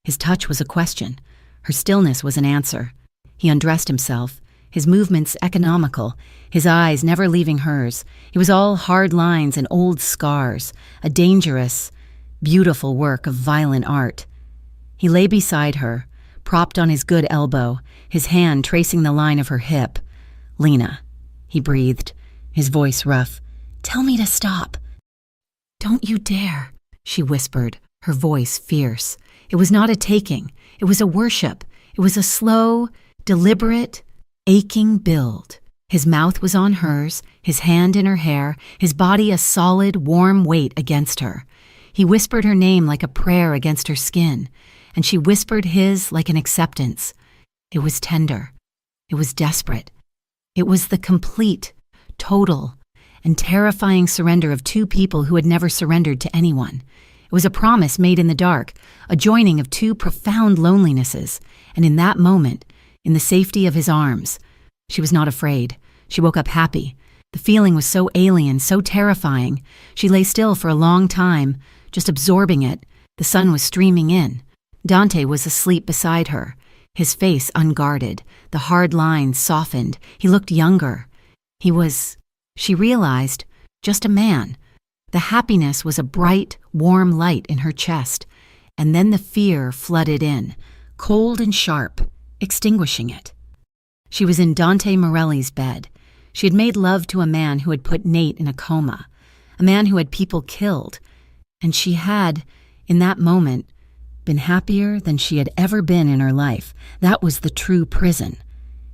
[SPEAKER 1] His touch was a question. Her stillness was an answer. He undressed himself, his movements economical, his eyes never leaving hers. It was all hard lines and old scars, a dangerous, beautiful work of violent art. He lay beside her, propped on his good elbow, his hand tracing the line of her hip. "Lena," he breathed, his voice rough. "Tell me to stop." "Don't you dare," she whispered, her voice fierce. It was not a taking. It was a worship. It was a slow, deliberate, aching build. His mouth was on hers, his hand in her hair, his body a solid, warm weight against her. He whispered her name like a prayer against her skin, and she whispered his like an acceptance. It was tender. It was desperate. It was the complete, total, and terrifying surrender of two people who had never surrendered to anyone. It was a promise made in the dark, a joining of two profound lonelinesses, and in that moment, in the safety of his arms, she was not afraid. She woke up happy. The feeling was so alien, so terrifying. She lay still for a long time, just absorbing it. The sun was streaming in. Dante was asleep beside her, his face unguarded, the hard lines softened. He looked younger. He was, she realized, just a man. The happiness was a bright, warm light in her chest, and then the fear flooded in, cold and sharp, extinguishing it. She was in Dante Morelli's bed. She had made love to a man who had put Nate in a coma, a man who had people killed, and she had, in that moment, been happier than she had ever been in her life. That was the true prison.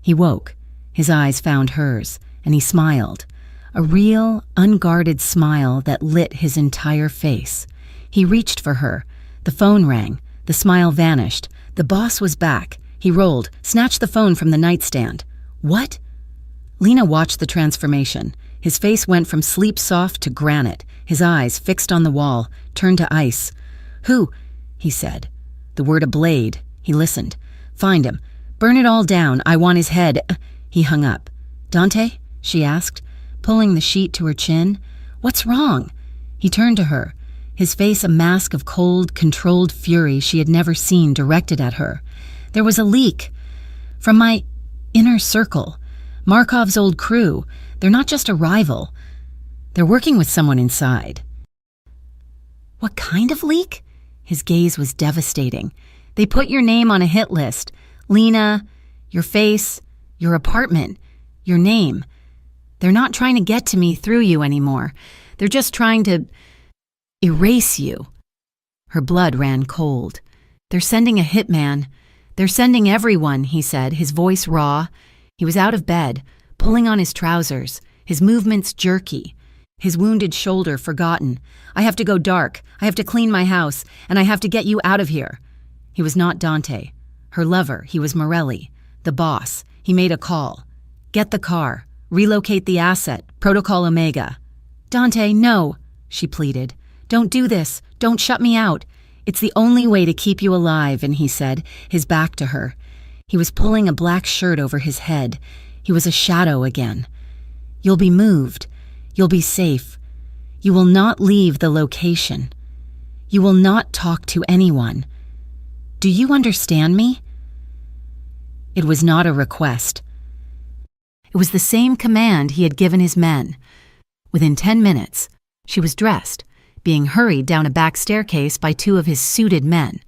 [SPEAKER 1] He woke. His eyes found hers, and he smiled. A real, unguarded smile that lit his entire face. He reached for her. The phone rang. The smile vanished. The boss was back. He rolled, snatched the phone from the nightstand. "What?" Lena watched the transformation. His face went from sleep-soft to granite, his eyes, fixed on the wall, turned to ice. "Who?" he said. The word a blade. He listened. "Find him. Burn it all down. I want his head." He hung up. "Dante?" she asked, pulling the sheet to her chin. "What's wrong?" He turned to her, his face a mask of cold, controlled fury she had never seen directed at her. "There was a leak. From my inner circle. Markov's old crew. They're not just a rival. They're working with someone inside." "What kind of leak?" His gaze was devastating. "They put your name on a hit list. Lena, your face, your apartment, your name. They're not trying to get to me through you anymore. They're just trying to erase you." Her blood ran cold. "They're sending a hitman. They're sending everyone," he said, his voice raw. He was out of bed, pulling on his trousers, his movements jerky, his wounded shoulder forgotten. "I have to go dark. I have to clean my house, and I have to get you out of here." He was not Dante. Her lover, he was Morelli, the boss. He made a call. "Get the car. Relocate the asset. Protocol Omega." "Dante, no," she pleaded. "Don't do this. Don't shut me out. It's the only way to keep you alive," and he said, his back to her. He was pulling a black shirt over his head. He was a shadow again. "You'll be moved. You'll be safe. You will not leave the location. You will not talk to anyone. Do you understand me?" It was not a request. It was the same command he had given his men. Within 10 minutes, she was dressed, being hurried down a back staircase by 2 of his suited men,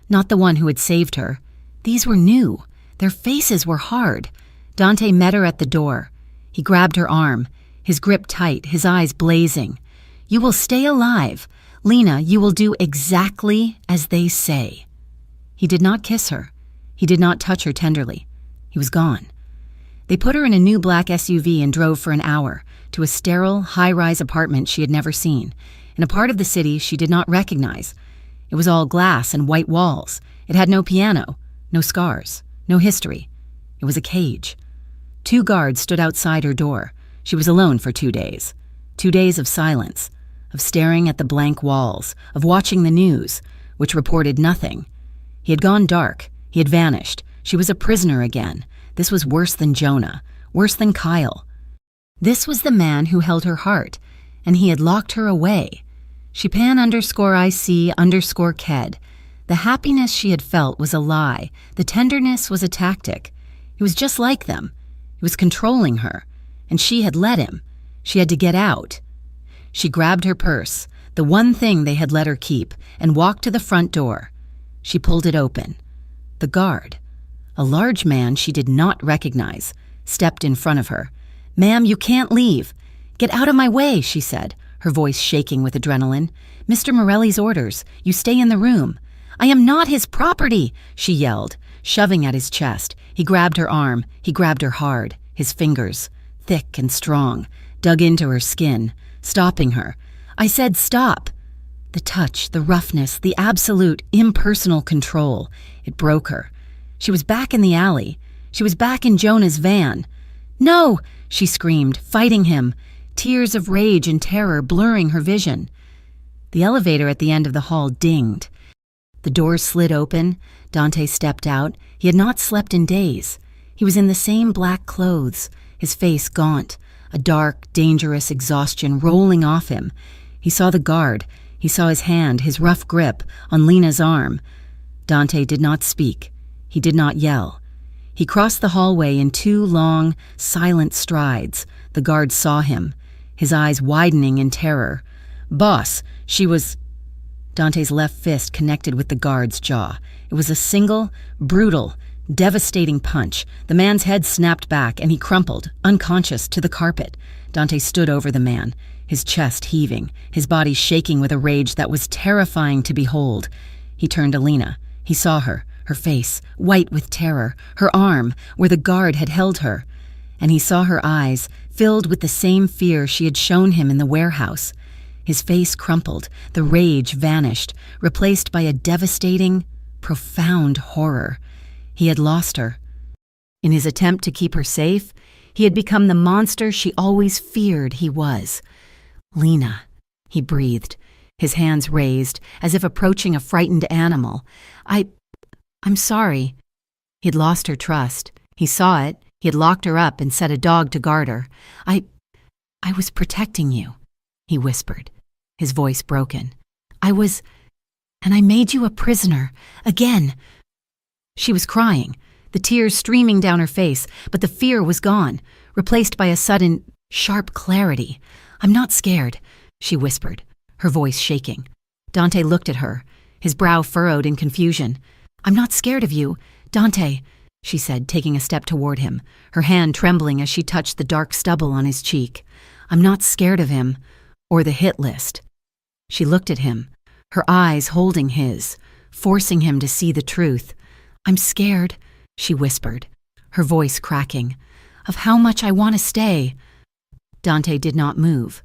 [SPEAKER 1] not the one who had saved her. These were new. Their faces were hard. Dante met her at the door. He grabbed her arm, his grip tight, his eyes blazing. "You will stay alive. Lena, you will do exactly as they say." He did not kiss her. He did not touch her tenderly. He was gone. They put her in a new black SUV and drove for an hour to a sterile, high-rise apartment she had never seen, in a part of the city she did not recognize. It was all glass and white walls. It had no piano, no scars, no history. It was a cage. 2 guards stood outside her door. She was alone for 2 days. 2 days of silence, of staring at the blank walls, of watching the news, which reported nothing. He had gone dark. He had vanished. She was a prisoner again. This was worse than Jonah, worse than Kyle. This was the man who held her heart, and he had locked her away. Shipan_IC_Ked. The happiness she had felt was a lie. The tenderness was a tactic. He was just like them. He was controlling her, and she had let him. She had to get out. She grabbed her purse, the one thing they had let her keep, and walked to the front door. She pulled it open. The guard, a large man she did not recognize, stepped in front of her. "Ma'am, you can't leave." "Get out of my way," she said, her voice shaking with adrenaline. "Mr. Morelli's orders. You stay in the room." "I am not his property," she yelled, shoving at his chest. He grabbed her arm. He grabbed her hard. His fingers, thick and strong, dug into her skin, stopping her. "I said stop." The touch, the roughness, the absolute, impersonal control. It broke her. She was back in the alley. She was back in Jonah's van. "No!" she screamed, fighting him, tears of rage and terror blurring her vision. The elevator at the end of the hall dinged. The doors slid open. Dante stepped out. He had not slept in days. He was in the same black clothes, his face gaunt, a dark, dangerous exhaustion rolling off him. He saw the guard. He saw his hand, his rough grip, on Lena's arm. Dante did not speak. He did not yell. He crossed the hallway in 2 long, silent strides. The guard saw him, his eyes widening in terror. "Boss, she was—" Dante's left fist connected with the guard's jaw. It was a single, brutal, devastating punch. The man's head snapped back, and he crumpled, unconscious, to the carpet. Dante stood over the man, his chest heaving, his body shaking with a rage that was terrifying to behold. He turned to Lena. He saw her face, white with terror, her arm, where the guard had held her. And he saw her eyes, filled with the same fear she had shown him in the warehouse. His face crumpled, the rage vanished, replaced by a devastating, profound horror. He had lost her. In his attempt to keep her safe, he had become the monster she always feared he was. "Lena," he breathed, his hands raised, as if approaching a frightened animal. I'm sorry." He had lost her trust. He saw it. He had locked her up and set a dog to guard her. I was protecting you," he whispered, his voice broken. And I made you a prisoner, again." She was crying, the tears streaming down her face, but the fear was gone, replaced by a sudden, sharp clarity. "I'm not scared," she whispered, her voice shaking. Dante looked at her, his brow furrowed in confusion. "I'm not scared of you, Dante," she said, taking a step toward him, her hand trembling as she touched the dark stubble on his cheek. "I'm not scared of him, or the hit list." She looked at him, her eyes holding his, forcing him to see the truth. "I'm scared," she whispered, her voice cracking, "of how much I want to stay." Dante did not move.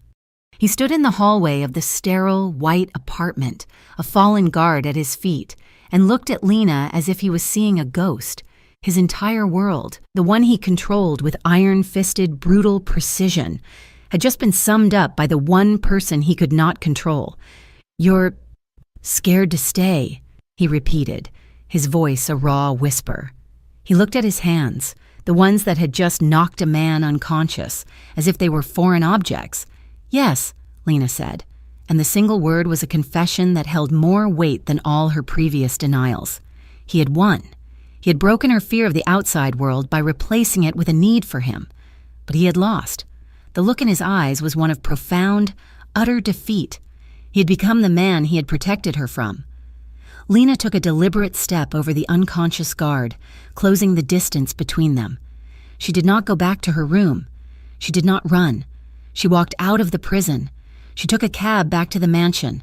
[SPEAKER 1] He stood in the hallway of the sterile, white apartment, a fallen guard at his feet, and looked at Lena as if he was seeing a ghost. His entire world, the one he controlled with iron-fisted, brutal precision, had just been summed up by the one person he could not control. "You're scared to stay," he repeated, his voice a raw whisper. He looked at his hands, the ones that had just knocked a man unconscious, as if they were foreign objects. "Yes," Lena said, and the single word was a confession that held more weight than all her previous denials. He had won. He had broken her fear of the outside world by replacing it with a need for him. But he had lost. The look in his eyes was one of profound, utter defeat. He had become the man he had protected her from. Lena took a deliberate step over the unconscious guard, closing the distance between them. She did not go back to her room. She did not run. She walked out of the prison. She took a cab back to the mansion.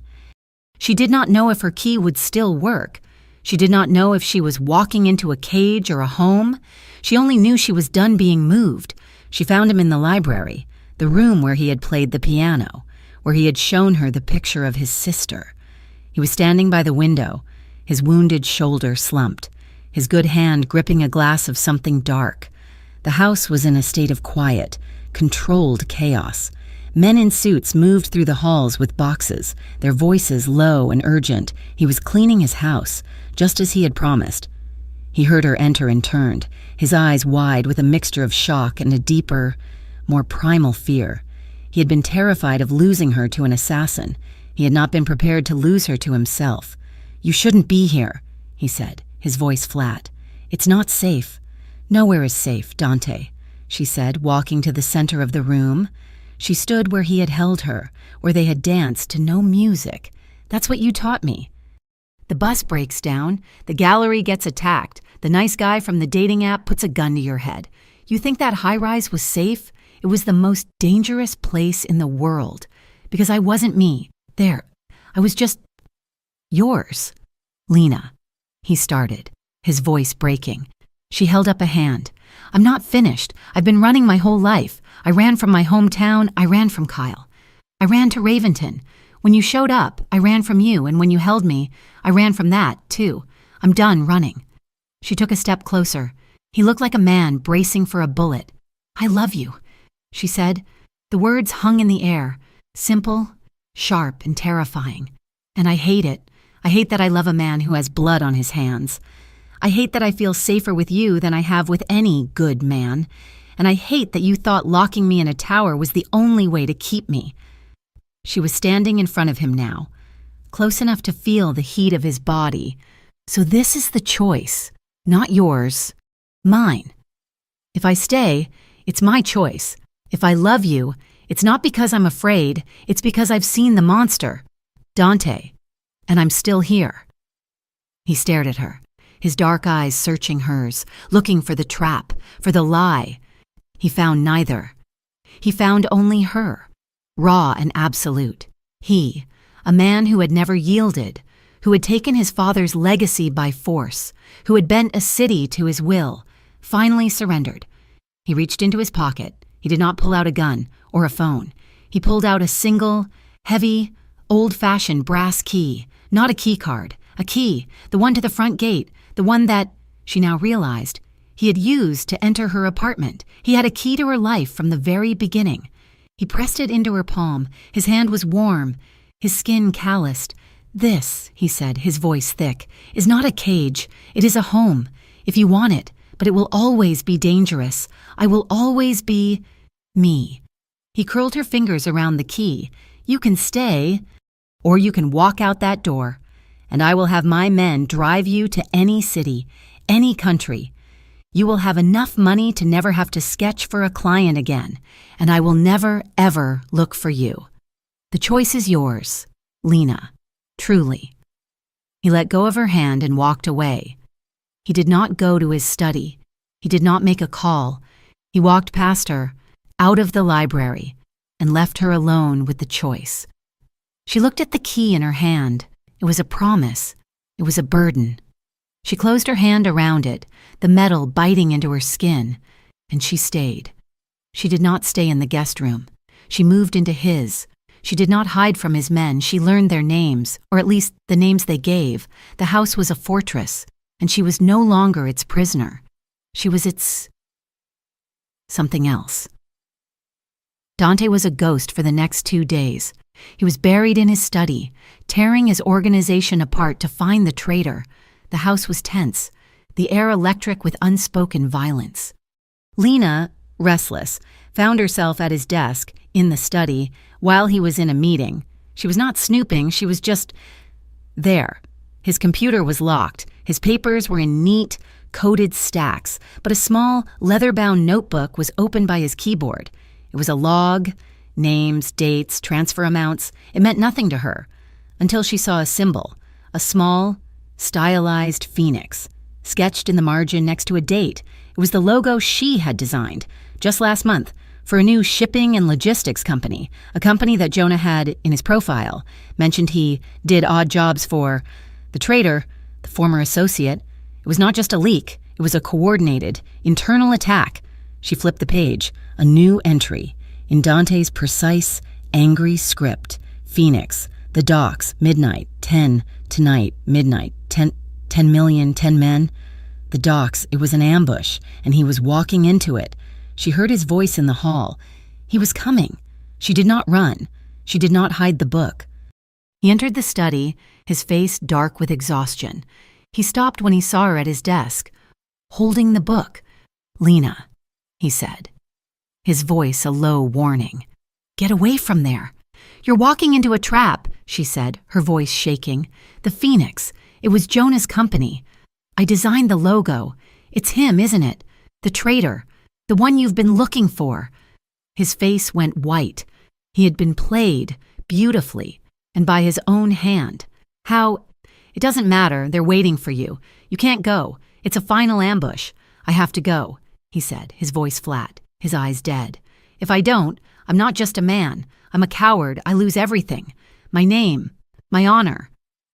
[SPEAKER 1] She did not know if her key would still work. She did not know if she was walking into a cage or a home. She only knew she was done being moved. She found him in the library, the room where he had played the piano, where he had shown her the picture of his sister. He was standing by the window, his wounded shoulder slumped, his good hand gripping a glass of something dark. The house was in a state of quiet, controlled chaos. Men in suits moved through the halls with boxes, their voices low and urgent. He was cleaning his house, just as he had promised. He heard her enter and turned, his eyes wide with a mixture of shock and a deeper, more primal fear. He had been terrified of losing her to an assassin. He had not been prepared to lose her to himself. "You shouldn't be here," he said, his voice flat. "It's not safe." "Nowhere is safe, Dante," she said, walking to the center of the room. She stood where he had held her, where they had danced to no music. "That's what you taught me. The bus breaks down, the gallery gets attacked, the nice guy from the dating app puts a gun to your head. You think that high-rise was safe? It was the most dangerous place in the world. Because I wasn't me. There. I was just yours." "Lena," he started, his voice breaking. She held up a hand. "I'm not finished. I've been running my whole life. I ran from my hometown. I ran from Kyle. I ran to Raventon. When you showed up, I ran from you, and when you held me, I ran from that, too. I'm done running." She took a step closer. He looked like a man bracing for a bullet. "I love you," she said. The words hung in the air, simple, sharp, and terrifying. "And I hate it. I hate that I love a man who has blood on his hands. I hate that I feel safer with you than I have with any good man. And I hate that you thought locking me in a tower was the only way to keep me." She was standing in front of him now, close enough to feel the heat of his body. "So this is the choice, not yours, mine. If I stay, it's my choice. If I love you, it's not because I'm afraid, it's because I've seen the monster, Dante, and I'm still here." He stared at her, his dark eyes searching hers, looking for the trap, for the lie. He found neither. He found only her, raw and absolute. He, a man who had never yielded, who had taken his father's legacy by force, who had bent a city to his will, finally surrendered. He reached into his pocket. He did not pull out a gun or a phone. He pulled out a single, heavy, old-fashioned brass key, not a key card, a key, the one to the front gate, the one that, she now realized, he had used to enter her apartment. He had a key to her life from the very beginning. He pressed it into her palm. His hand was warm, his skin calloused. "This," he said, his voice thick, "is not a cage. It is a home, if you want it, but it will always be dangerous. I will always be me." He curled her fingers around the key. "You can stay, or you can walk out that door, and I will have my men drive you to any city, any country. You will have enough money to never have to sketch for a client again, and I will never, ever look for you. The choice is yours, Lena, truly." He let go of her hand and walked away. He did not go to his study. He did not make a call. He walked past her, out of the library, and left her alone with the choice. She looked at the key in her hand. It was a promise. It was a burden. She closed her hand around it, the metal biting into her skin, and she stayed. She did not stay in the guest room. She moved into his. She did not hide from his men. She learned their names, or at least the names they gave. The house was a fortress, and she was no longer its prisoner. She was its something else. Dante was a ghost for the next 2 days. He was buried in his study, tearing his organization apart to find the traitor. The house was tense. the air electric with unspoken violence. Lena, restless, found herself at his desk, in the study, while he was in a meeting. She was not snooping, she was just there. His computer was locked. His papers were in neat, coded stacks, but a small, leather-bound notebook was open by his keyboard. It was a log, names, dates, transfer amounts. It meant nothing to her, until she saw a symbol, a small, stylized phoenix, sketched in the margin next to a date. It was the logo she had designed, just last month, for a new shipping and logistics company, a company that Jonah had in his profile, mentioned he did odd jobs for. The traitor, the former associate, it was not just a leak, it was a coordinated, internal attack. She flipped the page, a new entry, in Dante's precise, angry script. Phoenix, the docks, midnight, 10, tonight, midnight, 10 million, 10 men. The docks, it was an ambush, and he was walking into it. She heard his voice in the hall. He was coming. She did not run. She did not hide the book. He entered the study, his face dark with exhaustion. He stopped when he saw her at his desk, holding the book. "Lena," he said, his voice a low warning. "Get away from there. You're walking into a trap," she said, her voice shaking. "The Phoenix. It was Jonah's company. I designed the logo. It's him, isn't it? The traitor. The one you've been looking for." His face went white. He had been played, beautifully, and by his own hand. "How? It doesn't matter. They're waiting for you. You can't go. It's a final ambush. I have to go," he said, his voice flat, his eyes dead. "If I don't, I'm not just a man. I'm a coward. I lose everything. My name, my honor."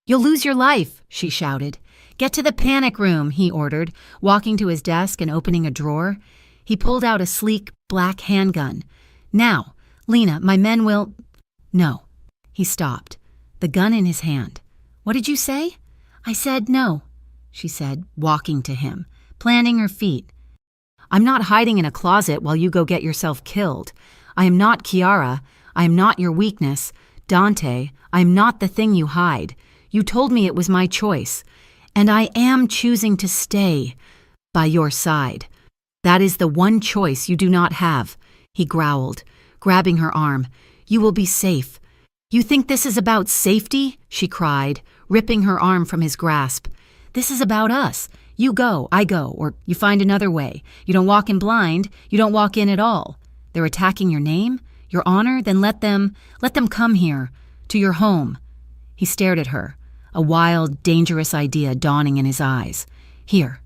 [SPEAKER 1] "You'll lose your life," she shouted. "Get to the panic room," he ordered, walking to his desk and opening a drawer. He pulled out a sleek, black handgun. "Now, Lena, my men will—" "No." He stopped, the gun in his hand. "What did you say?" "I said no," she said, walking to him, planting her feet. "I'm not hiding in a closet while you go get yourself killed. I am not Kiara. I am not your weakness. Dante, I am not the thing you hide. You told me it was my choice. And I am choosing to stay by your side. That is the one choice you do not have," he growled, grabbing her arm. "You will be safe." "You think this is about safety?" she cried, ripping her arm from his grasp. "This is about us. You go, I go, or you find another way. You don't walk in blind, you don't walk in at all. They're attacking your name, your honor, then let them come here, to your home." He stared at her, a wild, dangerous idea dawning in his eyes. Here,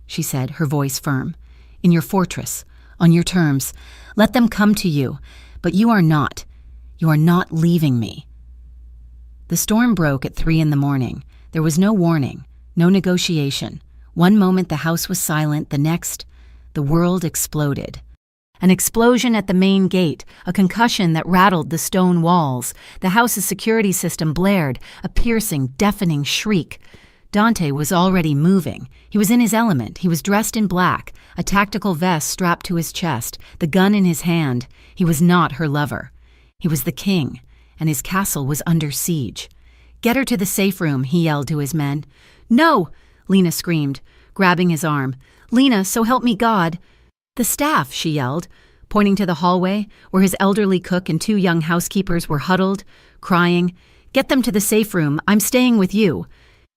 [SPEAKER 1] she said, her voice firm. "In your fortress, on your terms. Let them come to you, but you are not. You are not leaving me." The storm broke at 3 a.m. There was no warning, no negotiation. One moment the house was silent, the next, the world exploded. An explosion at the main gate, a concussion that rattled the stone walls. The house's security system blared, a piercing, deafening shriek. Dante was already moving. He was in his element. He was dressed in black, a tactical vest strapped to his chest, the gun in his hand. He was not her lover. He was the king, and his castle was under siege. "Get her to the safe room," he yelled to his men. "No!" Lena screamed, grabbing his arm. "Lena, so help me God!" "The staff," she yelled, pointing to the hallway where his elderly cook and 2 young housekeepers were huddled, crying. "Get them to the safe room. I'm staying with you."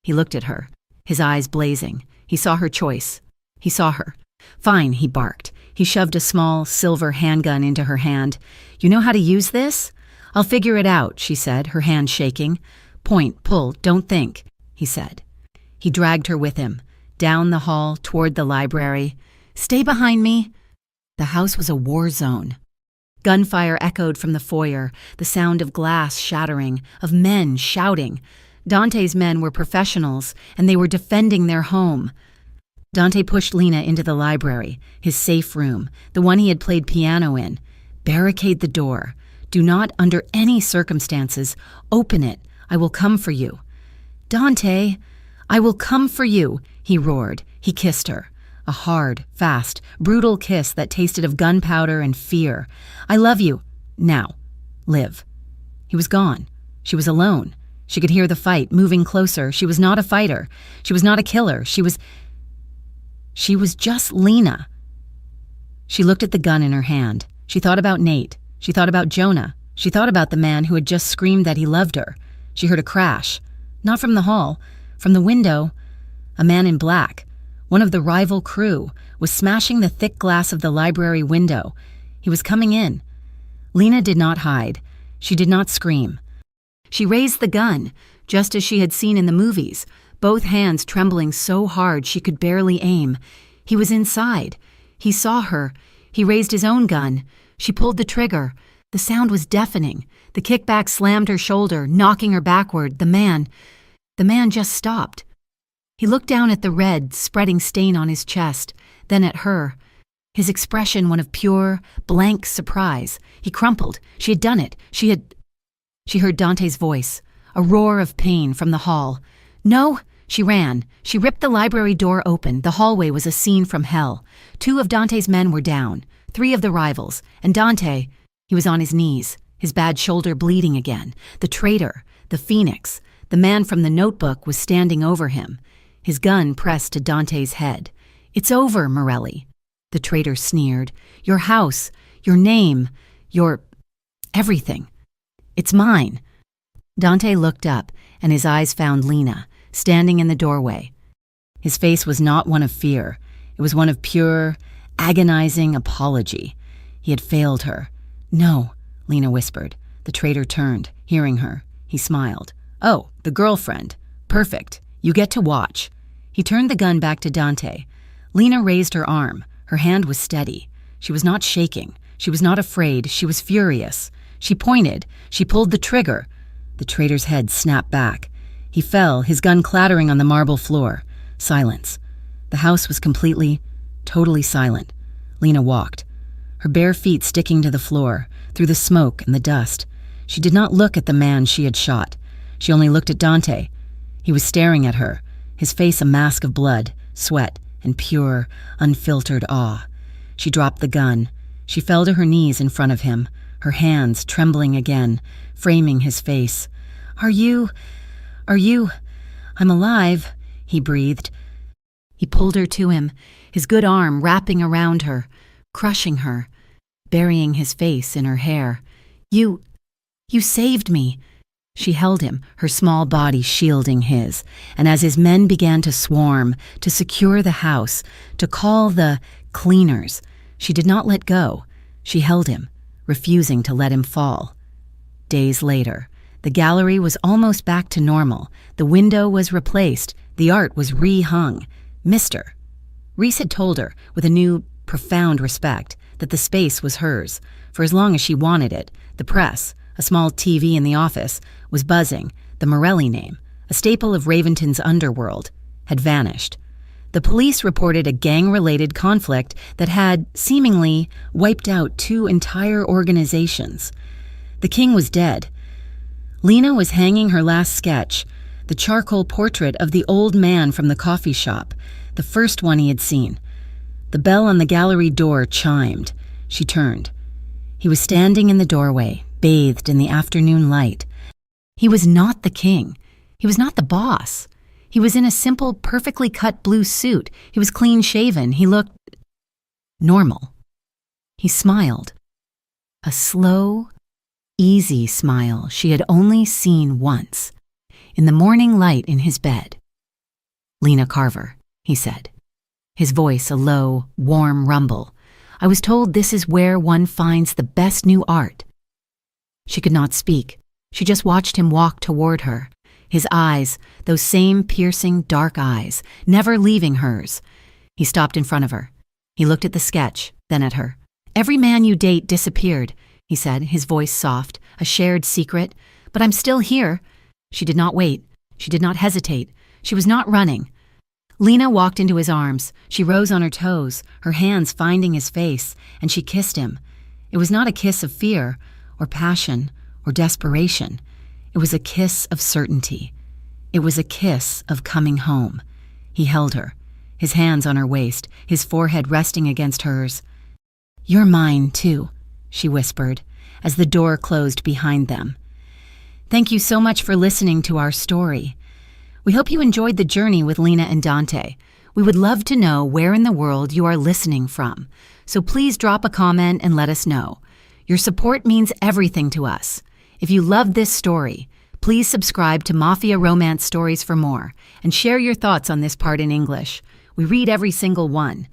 [SPEAKER 1] He looked at her, his eyes blazing. He saw her choice. He saw her. "Fine," he barked. He shoved a small, silver handgun into her hand. "You know how to use this?" "I'll figure it out," she said, her hand shaking. "Point, pull, don't think," he said. He dragged her with him, down the hall toward the library. "Stay behind me." The house was a war zone. Gunfire echoed from the foyer, the sound of glass shattering, of men shouting. Dante's men were professionals, and they were defending their home. Dante pushed Lena into the library, his safe room, the one he had played piano in. "Barricade the door. Do not, under any circumstances, open it. I will come for you." "Dante, I will come for you," he roared. He kissed her. A hard, fast, brutal kiss that tasted of gunpowder and fear. "I love you. Now, live." He was gone. She was alone. She could hear the fight moving closer. She was not a fighter. She was not a killer. She was She was just Lena. She looked at the gun in her hand. She thought about Nate. She thought about Jonah. She thought about the man who had just screamed that he loved her. She heard a crash. Not from the hall. From the window, a man in black, one of the rival crew, was smashing the thick glass of the library window. He was coming in. Lena did not hide. She did not scream. She raised the gun, just as she had seen in the movies, both hands trembling so hard she could barely aim. He was inside. He saw her. He raised his own gun. She pulled the trigger. The sound was deafening. The kickback slammed her shoulder, knocking her backward. The man just stopped. He looked down at the red, spreading stain on his chest, then at her. His expression one of pure, blank surprise. He crumpled. She had done it. She heard Dante's voice, a roar of pain from the hall. No! She ran. She ripped the library door open. The hallway was a scene from hell. 2 of Dante's men were down, 3 of the rivals, and Dante, he was on his knees, his bad shoulder bleeding again. The traitor, the Phoenix, the man from the notebook was standing over him, his gun pressed to Dante's head. It's over, Morelli. The traitor sneered. Your house, your name, your everything. It's mine. Dante looked up, and his eyes found Lena, standing in the doorway. His face was not one of fear. It was one of pure, agonizing apology. He had failed her. No, Lena whispered. The traitor turned, hearing her. He smiled. Oh, the girlfriend. Perfect. You get to watch. He turned the gun back to Dante. Lena raised her arm. Her hand was steady. She was not shaking. She was not afraid. She was furious. She pointed. She pulled the trigger. The traitor's head snapped back. He fell, his gun clattering on the marble floor. Silence. The house was completely, totally silent. Lena walked, her bare feet sticking to the floor, through the smoke and the dust. She did not look at the man she had shot. She only looked at Dante. He was staring at her, his face a mask of blood, sweat, and pure, unfiltered awe. She dropped the gun. She fell to her knees in front of him, her hands trembling again, framing his face. Are you... I'm alive, he breathed. He pulled her to him, his good arm wrapping around her, crushing her, burying his face in her hair. You saved me. She held him, her small body shielding his, and as his men began to swarm, to secure the house, to call the cleaners, she did not let go. She held him, refusing to let him fall. Days later, the gallery was almost back to normal. The window was replaced. The art was re-hung. Mister. Reese had told her, with a new, profound respect, that the space was hers, for as long as she wanted it. The press, a small TV in the office, was buzzing. The Morelli name, a staple of Raventon's underworld, had vanished. The police reported a gang-related conflict that had, seemingly, wiped out 2 entire organizations. The king was dead. Lena was hanging her last sketch, the charcoal portrait of the old man from the coffee shop, the first one he had seen. The bell on the gallery door chimed. She turned. He was standing in the doorway, bathed in the afternoon light. He was not the king. He was not the boss. He was in a simple, perfectly cut blue suit. He was clean-shaven. He looked normal. He smiled. A slow, easy smile she had only seen once, in the morning light in his bed. Lena Carver, he said, his voice a low, warm rumble. I was told this is where one finds the best new art. She could not speak. She just watched him walk toward her. His eyes, those same piercing, dark eyes, never leaving hers. He stopped in front of her. He looked at the sketch, then at her. Every man you date disappeared, he said, his voice soft, a shared secret. But I'm still here. She did not wait. She did not hesitate. She was not running. Lena walked into his arms. She rose on her toes, her hands finding his face, and she kissed him. It was not a kiss of fear, or passion, or desperation. It was a kiss of certainty. It was a kiss of coming home. He held her, his hands on her waist, his forehead resting against hers. You're mine, too, she whispered, as the door closed behind them. Thank you so much for listening to our story. We hope you enjoyed the journey with Lena and Dante. We would love to know where in the world you are listening from, so please drop a comment and let us know. Your support means everything to us. If you loved this story, please subscribe to Mafia Romance Stories for more and share your thoughts on this part in English. We read every single one.